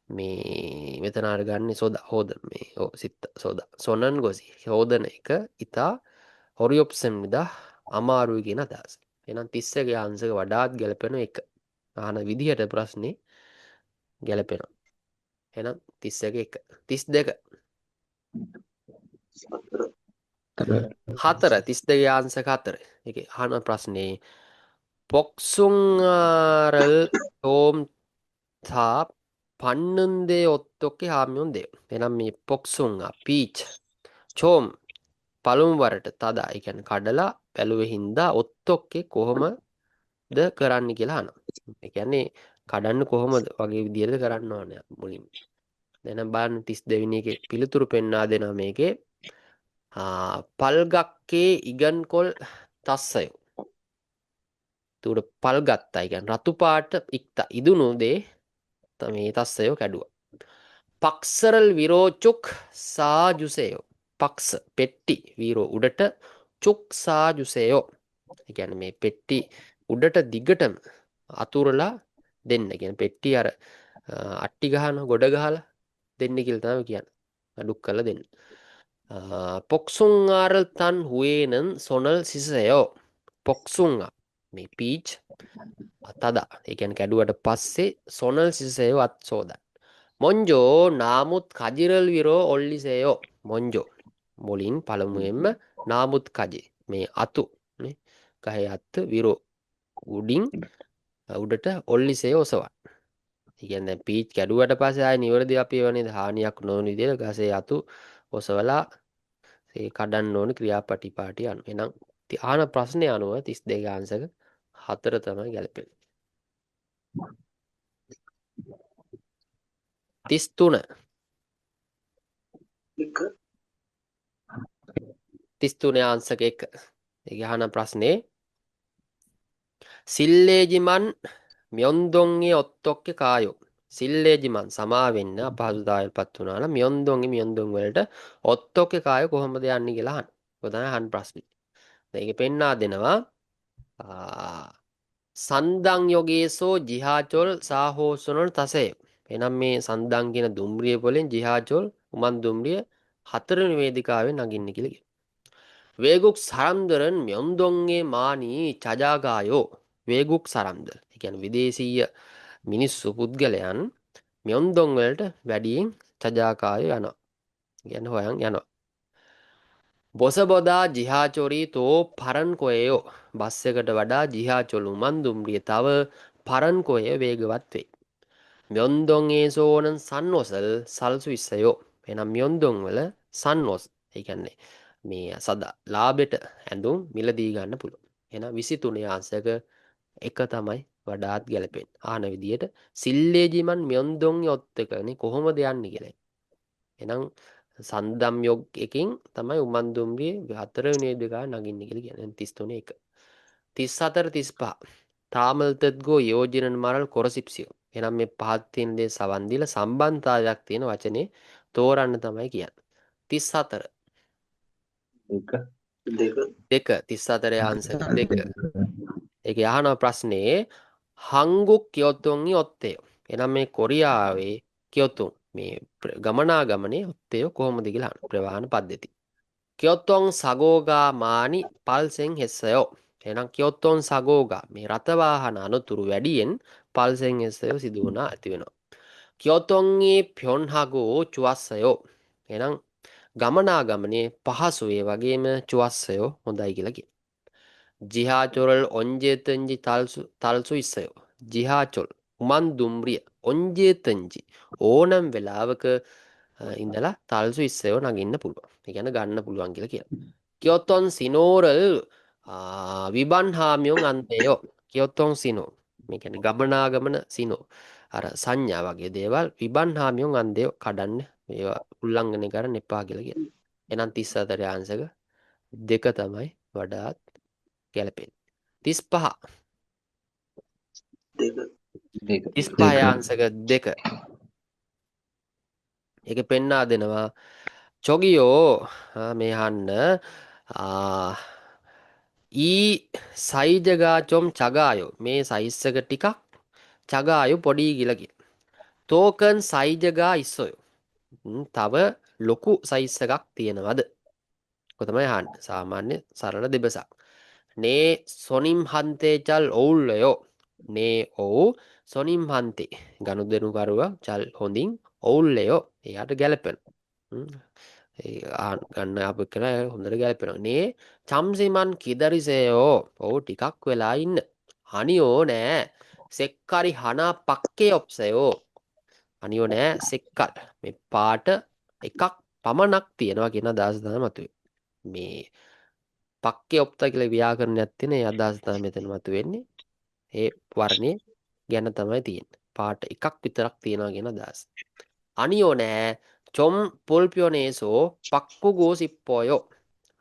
මේ මෙතන අරගන්නේ සෝදා හොද මේ සිත් සෝදා සොනන් ගොසි හොදන එක ඉතා ඔරියොප්සම්නිද අමාරුයි කියන අදහස. එහෙනම් 30ගේ අංශක වඩාත් ගැලපෙන එක. අහන විදිහට ප්‍රශ්නේ ගැලපෙනවා. එහෙනම් 30ගේ 1 32 4 32ගේ අංශක 4. ඒකේ අහන ප්‍රශ්නේ පොක්සුංරල් තෝම් තා පන්නන්දේ ඔත්තොක්කේ හාමියොන් දෙව. එහෙනම් මේ පොක්සුංගා පීච් චෝම් පළමු වරට තදා ඒ කියන්නේ කඩලා බැලුවේ හින්දා ඔත්තොක්කේ කොහොමද කරන්න කියලා අහනවා. ඒ කියන්නේ කඩන්න කොහොමද වගේ විදිහට කරන්න ඕනේ මුලින්ම. දැන් බලන්න 32 වෙනි එකේ පිළිතුරු පෙන්වා දෙනවා මේකේ. පල්ගක්කේ ඉගන්කොල් තස්සය. තුඩ පල් ගත්තා. ඒ කියන්නේ රතු පාට ඉක්තා ඉදුණු දේ මේ තස්සය කැඩුවා. පක්සරල් විරෝචුක් සාජුසයෝ. පක්ස පෙට්ටි වීරෝ උඩට චුක් සාජුසයෝ. ඒ කියන්නේ මේ පෙට්ටි උඩට දිගටම අතුරලා දෙන්න. කියන්නේ පෙට්ටි අර අට්ටි ගහන ගොඩ ගහලා දෙන්න කියලා තමයි කියන්නේ. අඩුක් කරලා දෙන්න. පොක්සුංආරල් තන් හුවේනන් සොනල් සිසයෝ. පොක්සුංගා මේ පීච් තදා. ඒ කියන්නේ කැඩුවට පස්සේ සොනල් සිසයෝ අත් සෝදන්. මොන්ජෝ නාමුත් කජිරල් විරෝ ඔල්ලිසයෝ. මොන්ජෝ මුලින් පළමුවෙන්ම නාමුත් කජි මේ අතු නේ ගහේ අත් විරෝ උඩින් උඩට ඔල්ලිසේ ඔසවන්න. ඒ කියන්නේ දැන් පීච් කැඩුවට පස්සේ ආයේ නිවැරදි අපි වනේ හානියක් නොවන විදිහට ගසේ අතු ඔසවලා ඒ කඩන්න ඕන ක්‍රියාපටිපාටි අනුව. එහෙනම් ආන ප්‍රශ්නේ අනුව 32 අංශක 4 තමයි ගැලපෙන්නේ. 33 33 අංශක 1. ඒක අහන ප්‍රශ්නේ සිල්ලේජිමන් මියොන්දොන්ගේ ඔත්තොක්කේ කායෝ. සිල්ලේජිමන් සමා වෙන්න අපහසුතාවයටපත් වුණා නම් මියොන්දොන් වලට ඔත්තොක්කේ කායෝ කොහොමද යන්නේ කියලා අහන. ඒක තමයි අහන ප්‍රශ්නේ. දැන් ඒක පෙන්වා දෙනවා සන්දං යෝගේසෝ ජිහාචොල් සාහෝසනල් තසේ. එහෙනම් මේ සන්දං කියන දුම්රිය වලින් ජිහාචොල් උමන් දුම්රිය 4 වෙනි වේදිකාවේ නගින්න කියලා කියනවා. 외국 사람들은 명동에 많이 찾아가요. 외국 사람들. ඒ කියන්නේ විදේශීය මිනිස්සු පුද්ගලයන් 명동 වලට වැඩියෙන් 찾아가요 යනවා. කියන්නේ හොයන් යනවා. බොසබොදා 지하철이 또 빠른 거예요. බස් එකට වඩා 지하철 උමන් දුම්රිය තව 빠른 거예요. වේගවත් වේ. 명동에서 오는 산옷을 살 수 있어요. එහෙනම් 명동 වල 산옷. ඒ කියන්නේ මේ සදා ලාභෙට ඇඳුම් මිලදී ගන්න පුළුවන්. එහෙනම් 23 අංශක 1 තමයි වඩාත් ගැලපෙන්නේ. ආන විදියට සිල්ලේජිමන් මියොන්දොන් යොත්තකනේ කොහොමද යන්නේ කියලා. එහෙනම් සන්දම් යොග් එකකින් තමයි උමන් දුම්රියේ 4 වෙනි වේදිකාව නගින්නේ කියලා කියන්නේ. 33 1. 34 35. තාමල්තත්ගෝ යෝජනන් මරල් කොරසිප්සියෝ. එහෙනම් මේ පහත් තියෙන දේ සවන් දීලා සම්බන්ධතාවයක් තියෙන වචනේ තෝරන්න තමයි කියන්නේ. 34 දෙක 34 අංශක 2. ඒකේ අහන ප්‍රශ්නේ හංගුක් කියොතුන්ගේ ඔත්තේ. එහෙනම් මේ කොරියාවේ කියොතුන් මේ ගමනාගමනේ ඔත්තේ කොහොමද කියලා අහන ප්‍රවාහන පද්ධති. 기어똥 사고가 많이 발생했어요. එහෙනම් 기어똥 사고가 මේ රථ වාහන අනතුරු වැඩියෙන් 발생했어요 සිදු වුණා ඇති වෙනවා. 기어똥이 변하고 좋았어요. එහෙනම් ගමනාගමනේ පහසු ඒ වගේම 좋았어요. හොඳයි කියලා කියන. 지하철을 언제든지 탈 수 있어요. 지하철 උමන්දුම්රිය 언제든지 ඕනම් වෙලාවක ඉඳලා 탈 수 있어요 නගින්න පුළුවන්. ඒ කියන්නේ ගන්න පුළුවන් කියලා කියනවා. 기어똥 신호를 위반하면 안 돼요. 기어똥 신호. මේ කියන්නේ ගමනාගමන 신호. අර සංඥා වගේ දේවල් විබන්හාමියුන් 안 돼요. කඩන්න. මේවා උල්ලංඝනය කරන්න එපා කියලා කියනවා. එහෙනම් 34 ආන්සර් දෙක තමයි වඩාත් ගැලපෙන්නේ. 35 35 ආන්සර් දෙක. ඒක පෙන්වා දෙනවා. චොගියෝ මේ අහන්න 이 사이즈가 좀 작아요. මේ සයිස් එක ටිකක් 작아요 පොඩි කියලා කියන. 더 큰 사이즈가 있어요. තව ලොකු සයිස් එකක් තියෙනවද? ඔක තමයි අහන්නේ. සාමාන්‍ය සරල දෙබසක්. 네 손님한테 잘 어울려요. 네 ඔව් 손님한테 ගනුදෙනුකරුවා 잘 හොඳින් 어울려요. එයාට ගැලපෙන. ගන්න අප කරන හොඳට ගැලපෙනවා. නේ 잠시만 기다리세요. ඔව් ටිකක් වෙලා ඉන්න. 아니요 네 색깔이 하나밖에 없어요. 아니요 네 색깔 මේ පාට එකක් පමණක් තියෙනවා කියන අදහස තමයි මතුවේ. මේ පක්කේ ඔප්තා කියලා ව්‍යාකරණයක් තියෙන ඒ අදහස තමයි මෙතන මතුවෙන්නේ. ඒ වර්ණේ ගැන තමයි තියෙන්නේ. පාට එකක් විතරක් තියෙනවා කියන අදහස. 아니요 네 좀 불편해서 바꾸고 싶어요.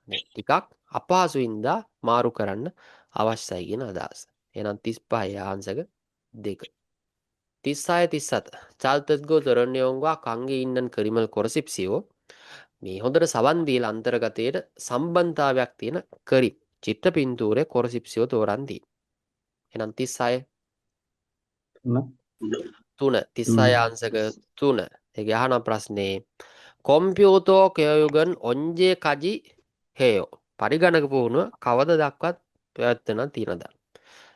네 ටිකක් අපහසුයින්දා මාරු කරන්න අවශ්‍යයි කියන අදහස. එහෙනම් 35 ආන්සර් දෙක. 36 37 찰뜻고 드러내용과 관계 있는 그림을 고르십시오. මේ හොඳට සවන් දීලා අන්තර්ගතයේ සම්බන්ධතාවයක් තියෙන කරිම් චිත්‍ර පින්තූරේ කොරසිප්සියෝ තෝරන් දී. එහෙනම් 36 3 36 ආන්සර් 3. ඒකේ අහන ප්‍රශ්නේ 컴퓨터 교육은 언제까지 해요? පරිගණක පුහුණුව කවද දක්වත් පැවැත්වෙන තියෙනද?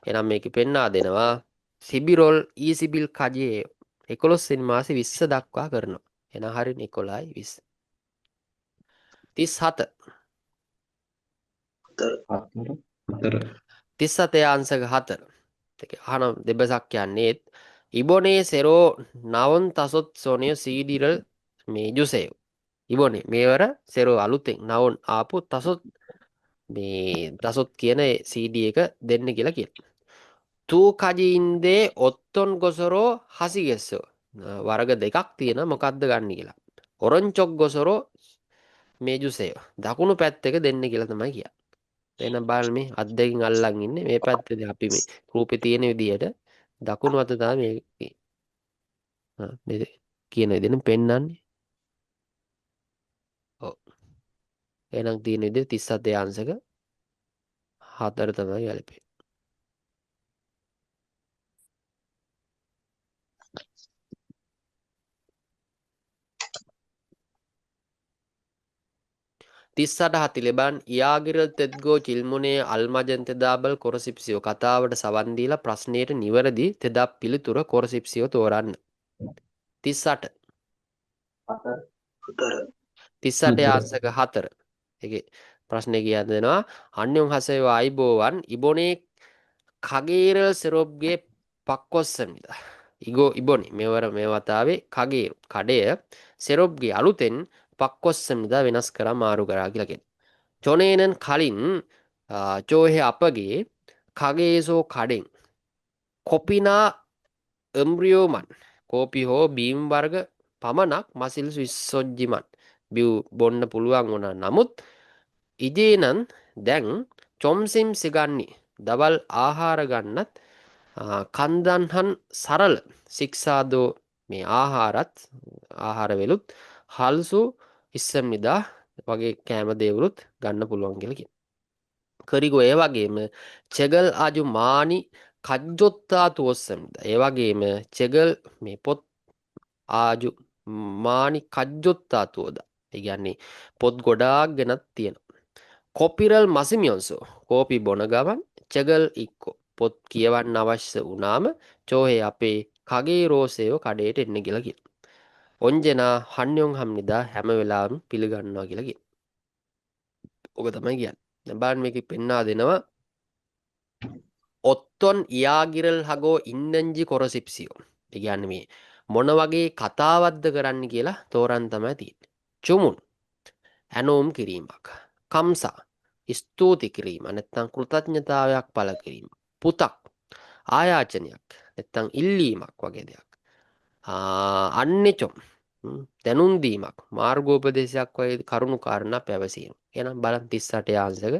එහෙනම් මේකේ පෙන්වා දෙනවා සිබිරොල් ඊසිබිල් කජේ 11 වෙනි මාසේ 20 දක්වා කරනවා. එහෙනම් හරියනේ 11යි 20. 37 37 ආන්සර් 4. ඒක අහන දෙබසක් කියන්නේ 이번에 새로 나온 다섯 son의 CD를 මේ 주세요. 이번에 මේවර 새로 අලුතෙන් 나온 ආපු 다섯 මේ 다섯 කියන CD එක දෙන්න කියලා කියනවා. 두 가지인데 어떤 것으로 하시겠어요? වර්ග දෙකක් තියෙන මොකක්ද ගන්න කියලා. 오른쪽 것으로 මේ 주세요. දකුණු පැත්ත එක දෙන්න කියලා තමයි කියන්නේ. එහෙනම් බලන්න මේ අත් දෙකකින් අල්ලන් ඉන්නේ මේ පැත්තේදී අපි මේ රූපේ තියෙන විදිහට දකුණු අත තමයි මේ කියන විදිහෙන් පෙන්වන්නේ. ඔව්. එහෙනම් තියෙන විදිහ 37 ආන්සර් 4 තමයි ගැලපෙන්නේ. තිස්සට හතිලෙබන් යාගිරල් තෙත්ගෝ චිල්මුණේ අල්මජන් තෙදාබල් කොරසිප්සියෝ කතාවට සවන් දීලා ප්‍රශ්නයට නිවැරදි තෙදා පිළිතුර කොරසිප්සියෝ තෝරන්න. 38 38 ආන්සර් 4. ඒකේ ප්‍රශ්නේ කියන්න දෙනවා අන්‍යොන් හසෙව ආයිබෝවන් ඉබොනේ කගේරල් සෙරොබ්ගේ පක්කොස්සමිද. ඉබොනේ මෙවර මේ වතාවේ කගේරු කඩය සෙරොබ්ගේ අලුතෙන් පක්කොස්සමිද වෙනස් කරා මාරු කරා කියලා කියනවා. ජොනේනන් කලින් ජෝහෙ අපගේ කගේසෝ කඩෙන් කොපිනා එම්බ්‍රියෝමන් කෝපි හෝ බීම් වර්ග පමණක් මසිල් විස්සොජ්ජිමන් බිව් බොන්න පුළුවන් වුණා. නමුත් ඉජේනන් දැන් චොම්සිම් සිගන්නි දවල් ආහාර ගන්නත් කන්දන්හන් සරල ශික්ෂාදෝ මේ ආහාර වෙලුත් හල්සු ඉස්සම්නිදා වගේ කෑම දේවලුත් ගන්න පුළුවන් කියලා කියනවා. කරිගෝ ඒ වගේම චෙගල් ආජු මානි කජ්ජොත්තා තුවස්සම්නිදා. ඒ වගේම චෙගල් මේ පොත් ආජු මානි කජ්ජොත්තා තුවද. ඒ කියන්නේ පොත් ගොඩාක් ගෙනත් තියෙනවා. කොපිරල් මසිමියොන්සෝ කෝපි බොන ගමන් චගල් ඉක්කෝ පොත් කියවන්න අවශ්‍ය වුණාම චෝහේ අපේ කගේ රෝසයෝ කඩේට එන්න කියලා කියනවා. ඔන්ජනා හන්යොන් හම්නිදා හැම වෙලාවෙම පිළිගන්නවා කියලා කියනවා. ඔක තමයි කියන්නේ. දැන් බලන්න මේකේ පෙන්වා දෙනවා ඔත්තොන් ඉයාගිරල් හගෝ ඉන්නංජි කොරසිප්සියෝ. ඒ කියන්නේ මේ මොන වගේ කතාවක්ද කරන්න කියලා තෝරන් තමයි තියෙන්නේ. චුමුන් ඇනෝම් කිරීමක්. කම්සා ස්තුති කිරීම නැත්නම් කෘතඥතාවයක් පළ කිරීම. පුතක් ආයාචනයක් නැත්නම් ඉල්ලීමක් වගේ දෙයක්. අන්නෙචොම් දැනුම් දීමක් මාර්ගෝපදේශයක් වගේ කරුණු කාරණා පැවසීම. එහෙනම් බලන්න 38 ආංශක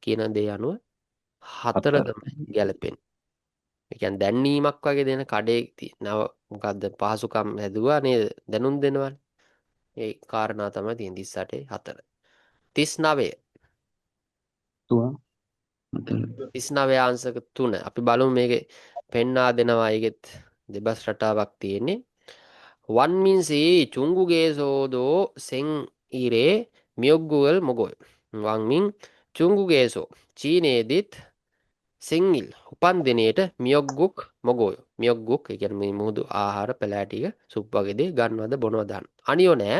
කියන දේ අනුව හතර තමයි ගැලපෙන්නේ. ඒ කියන්නේ දැන්වීමක් වගේ දෙන කඩේ නව මොකද්ද පහසුකම් හැදුවා නේද දැනුම් දෙනවනේ. ඒ කාරණා තමයි තියෙන 38 4. 39 39 ආංශක 3 අපි බලමු මේකේ පෙන්වා දෙනවා ඒකෙත් දෙබස් රටාවක් තියෙන්නේ. වන්මින්සී චුංගුගේසෝදෝ සෙන් ඉරේ මියොග්ගුවල් මොගොය. වන්මින් චුංගුගේසෝ චීනේදිත් සිංගිල් උපන් දිනේට මියොග්ගුක් මොගොය. මියොග්ගුක් ඒ කියන්නේ මුහුදු ආහාර පැලෑටික සුප් වගේ දේ ගන්නවද බොනවද අනියෝ නෑ.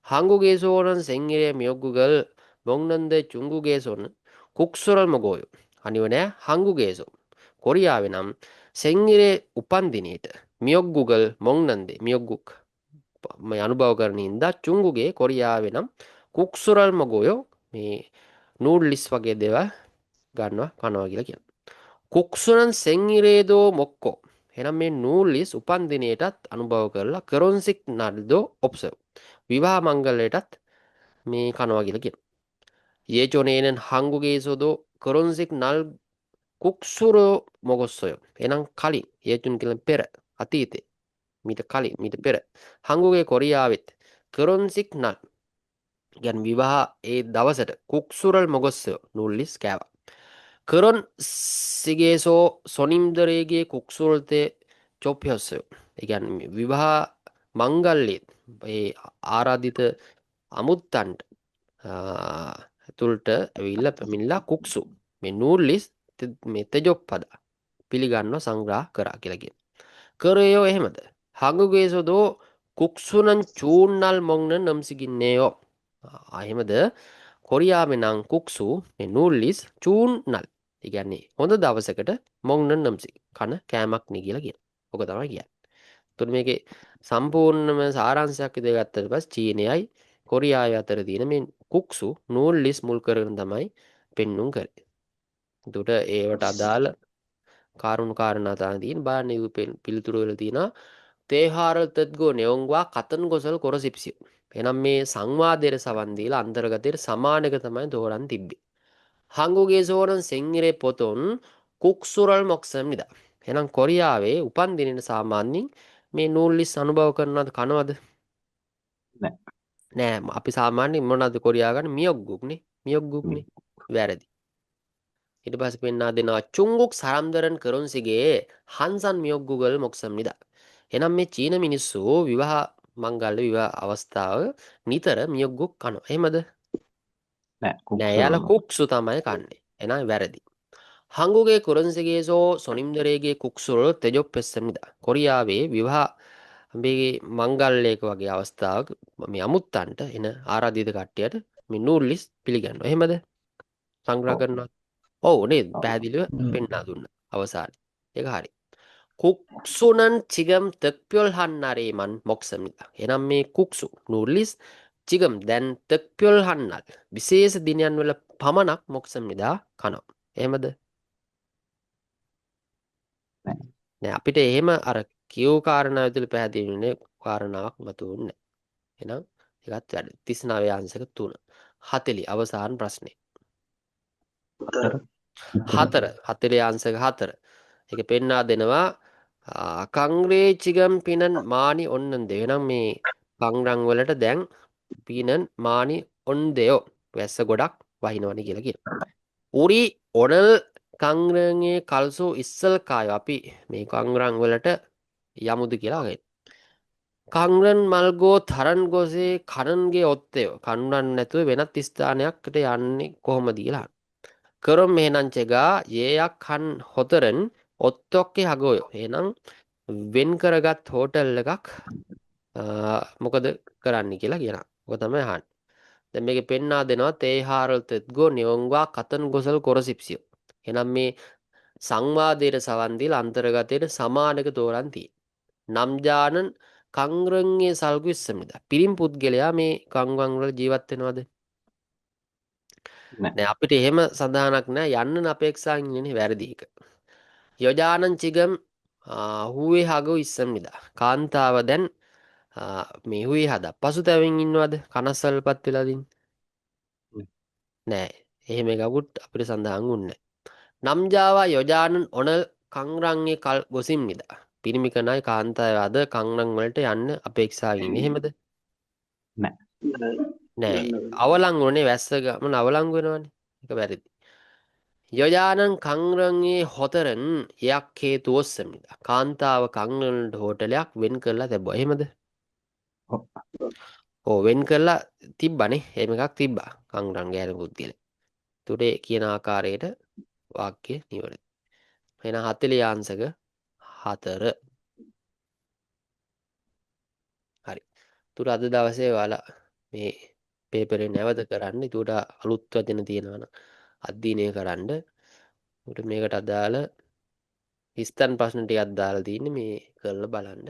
හංගුගේසෝරන් සෙන්ගිරේ මියොග්ගුගල් මොග්නන්ද චුංගුගේසොන් කුක්සොරල් මොගොය. අනියෝ නෑ හංගුගේසෝ කොරියාවේ නම් සෙන්ගිරේ උපන් දිනේට මියොග්ගුගල් මොග්නන්දේ මියොග්ගුක් මේ අනුභව කරන ඉඳ චුංගුගේ කොරියාවේ නම් කුක්සොරල් මොගොය මේ නූඩ්ලිස් වගේ දේවල් ගන්නවා කනවා කියලා කියනවා. කුක්සුනන් සෙන්ගිරේදෝ මොක්කෝ. එහෙනම් මේ නූල්ලිස් උපන් දිනේටත් අනුභව කරලා කරොන්සික් නල්දෝ ඔබ්සර්ව්. විවාහ මංගලයටත් මේ කනවා කියලා කියනවා. යේචොනේනන් හංගුගේසෝදෝ කරොන්සික් නල් කුක්සුරෝ මොගොස්සොය. එහෙනම් කලින් යේචුන් කියලා පෙර අතීතේ මීට කලින් මීට පෙර හංගුගේ කොරියාවෙත් කරොන්සික් නල් කියන්නේ විවාහ ඒ දවසට කුක්සුරල් මොගොස්සොය නූල්ලිස් කෑවා. 그런 시기에서 손님들에게 국수를 때 좁혔어요. 이게 විවාහ මංගල්‍යත් ඒ ආරාධිත අමුත්තන්ට තුළට ඇවිල්ලා පැමිණලා කුක්සු මේ නූල්ලිස් මේ තෙජොප්පද පිළිගන්නව සංග්‍රහ කරා කියලා කියනවා. කරේයෝ එහෙමද? 한국에서도 국수는 좋은 날 먹는 음식이네요. එහෙමද? කොරියාවේ නම් කුක්සු මේ නූල්ලිස් චූන් නල් ඒ කියන්නේ හොඳ දවසකට මොග්නන් නම්සි කන කෑමක් නේ කියලා කියනවා. ඔක තමයි කියන්නේ. එතකොට මේකේ සම්පූර්ණම සාරාංශයක් විදිහට ගත්තට පස්සේ චීනයයි කොරියාවයි අතර තියෙන මේ කුක්සු නූල්ලිස් මුල් කරගෙන තමයි පෙන්눔 කරේ. එතකොට ඒවට අදාළ කාරුණු කාරණා තමයි තියෙන බලන්න පිළිතුරු වල තියෙනවා තේහාරතත්ගෝ නෙවුන්වා කතන් ගොසල් කොරසිප්සිය. එහෙනම් මේ සංවාදයට සවන් දීලා අන්තර්ගතයට සමානක තමයි තෝරන් තිබ්බේ. 한국에서는 생일에 보통 국수를 먹습니다. එහෙනම් කොරියාවේ උපන් දිනෙට සාමාන්‍යයෙන් මේ නූල්ලිස් අනුභව කරනවද කනවද? නෑ. අපි සාමාන්‍යයෙන් මොනවද කොරියාව ගන්න මියොග්ගුක්නේ. මියොග්ගුක්නේ. වැරදි. ඊට පස්සේ පෙන්වා දෙනවා චුංගුක් 사람들은 결혼식에 한산 미역국을 먹습니다. එහෙනම් මේ චීන මිනිස්සු විවාහ මංගල්‍ය විවාහ අවස්ථාව නිතර මියොග්ගුක් කනවා. එහෙමද? නෑ. යාලා කුක්සු තමයි කන්නේ. එහෙනම් වැරදි. 한국의 결혼식에서 손님들에게 국수를 대접했습니다. කොරියාවේ විවාහ මේ මංගල්‍යයක වගේ අවස්ථාවක මේ අමුත්තන්ට එන ආරාධිත කට්ටියට මේ නූල්ලිස් පිළිගන්නවා. එහෙමද? සංග්‍රහ කරනවා. ඔව් නේද? පැහැදිලිව පෙන්වා දුන්නා අවසානයේ. ඒක හරි. 국수는 지금 특별한 날에만 먹습니다. එහෙනම් මේ කුක්සු නූල්ලිස් 지금 දැන් 특별한 날 විශේෂ දිනයන් වල පමණක් 먹습니다. කනවා. එහෙමද? නෑ අපිට එහෙම අර කියෝ කාරණා විතර පැහැදිලි වෙන්නේ කාරණාවක් මතුවන්නේ. එහෙනම් ඒකත් වැඩි. 39 අංශක 3. 40 අවසාන ප්‍රශ්නේ. 40 අංශක 4. ඒක පෙන්වා දෙනවා කංග්‍රේ චිගම් පිනන් මානි ඔන්නන්දේ. එහෙනම් මේ කංග්‍රන් වලට දැන් පිනන් මානි ඔන්දේයෝ වැස්ස ගොඩක් වහිනවනේ කියලා කියනවා. උරි ඔනල් කංග්‍රන්ගේ කල්සෝ ඉස්සල් කාය අපි මේ කංග්‍රන් වලට යමුද කියලා අහගෙන. කංගරන් මල්ගෝ තරන් ගොසේ කණන්ගේ ඔත්තයෝ කණුනන් නැතුව වෙනත් ස්ථානයක්කට යන්නේ කොහොමද කියලා. 그럼 එහෙනම් 제가 예약한 호텔은 어떻게 하고요? එහෙනම් වෙන් කරගත් හෝටල් එකක් මොකද කරන්න කියලා කියනවා. ඔක තමයි අහන්නේ. දැන් මේකේ පෙන්වා දෙනවා තේ හාරල්තෙත්ගෝ නියොංවා කතන් ගොසල් කොරසිප්සියෝ. එහෙනම් මේ සංවාදයට සවන් දීලා අන්තර්ගතයට සමානක තෝරන් තියෙනවා. නම්ජානන් කංග්‍රන්ගේ සල්ගු ඉස්සමිදා. පිරිම් පුද්ගලයා මේ කංගන් වල ජීවත් වෙනවද? නෑ අපිට එහෙම සඳහනක් නෑ යන්න අපේක්ෂාවෙන් ඉන්නේ වැරදි එක. යොජානන් චිගම් හුවේ හගෝ ඉස්සමිදා. කාන්තාව දැන් මේ හුවේ හදා පසුතැවින් ඉන්නවද? කනස්සල්පත් වෙලා දින්. නෑ. එහෙම එකකුත් අපිට සඳහන් වුන්නේ නෑ. නම්ජාවා යොජානන් ඔනල් කංග්‍රන්ගේ කල් ගොසිම්මිදා. පිරිමි කෙනයි කාන්තාව අද කංග්‍රන් වලට යන්න අපේක්ෂාවෙන් ඉන්නේ. එහෙමද? නෑ. අවලංගු වුණේ වැස්ස ගමන අවලංගු වෙනවනේ. ඒක වැරදි. යොජානන් කංග්‍රන්ගේ හොතරන් යක් හේතුවස්සමිදා. කාන්තාව කංග්‍රන්ට හෝටලයක් වෙන් කරලා තිබ්බා. එහෙමද? ඔව් වෙන් කරලා තිබ්බනේ. එහෙම එකක් තිබ්බා. කංග්‍රන් ගෑනු පුද්ගලයා. තුඩේ කියන ආකාරයට වාක්‍ය නිවැරදි. එහෙනම් 40 අංශක 4. හරි. තුර අද දවසේ ඔයාලා මේ පේපරේ නැවත කරන්න. ඒකට අලුත් වචන තියෙනවා නම් අධ්‍යයනය කරන්න. උට මේකට අදාළ ස්තන් ප්‍රශ්න ටිකක් දාලා තියෙන්නේ මේ කරලා බලන්න.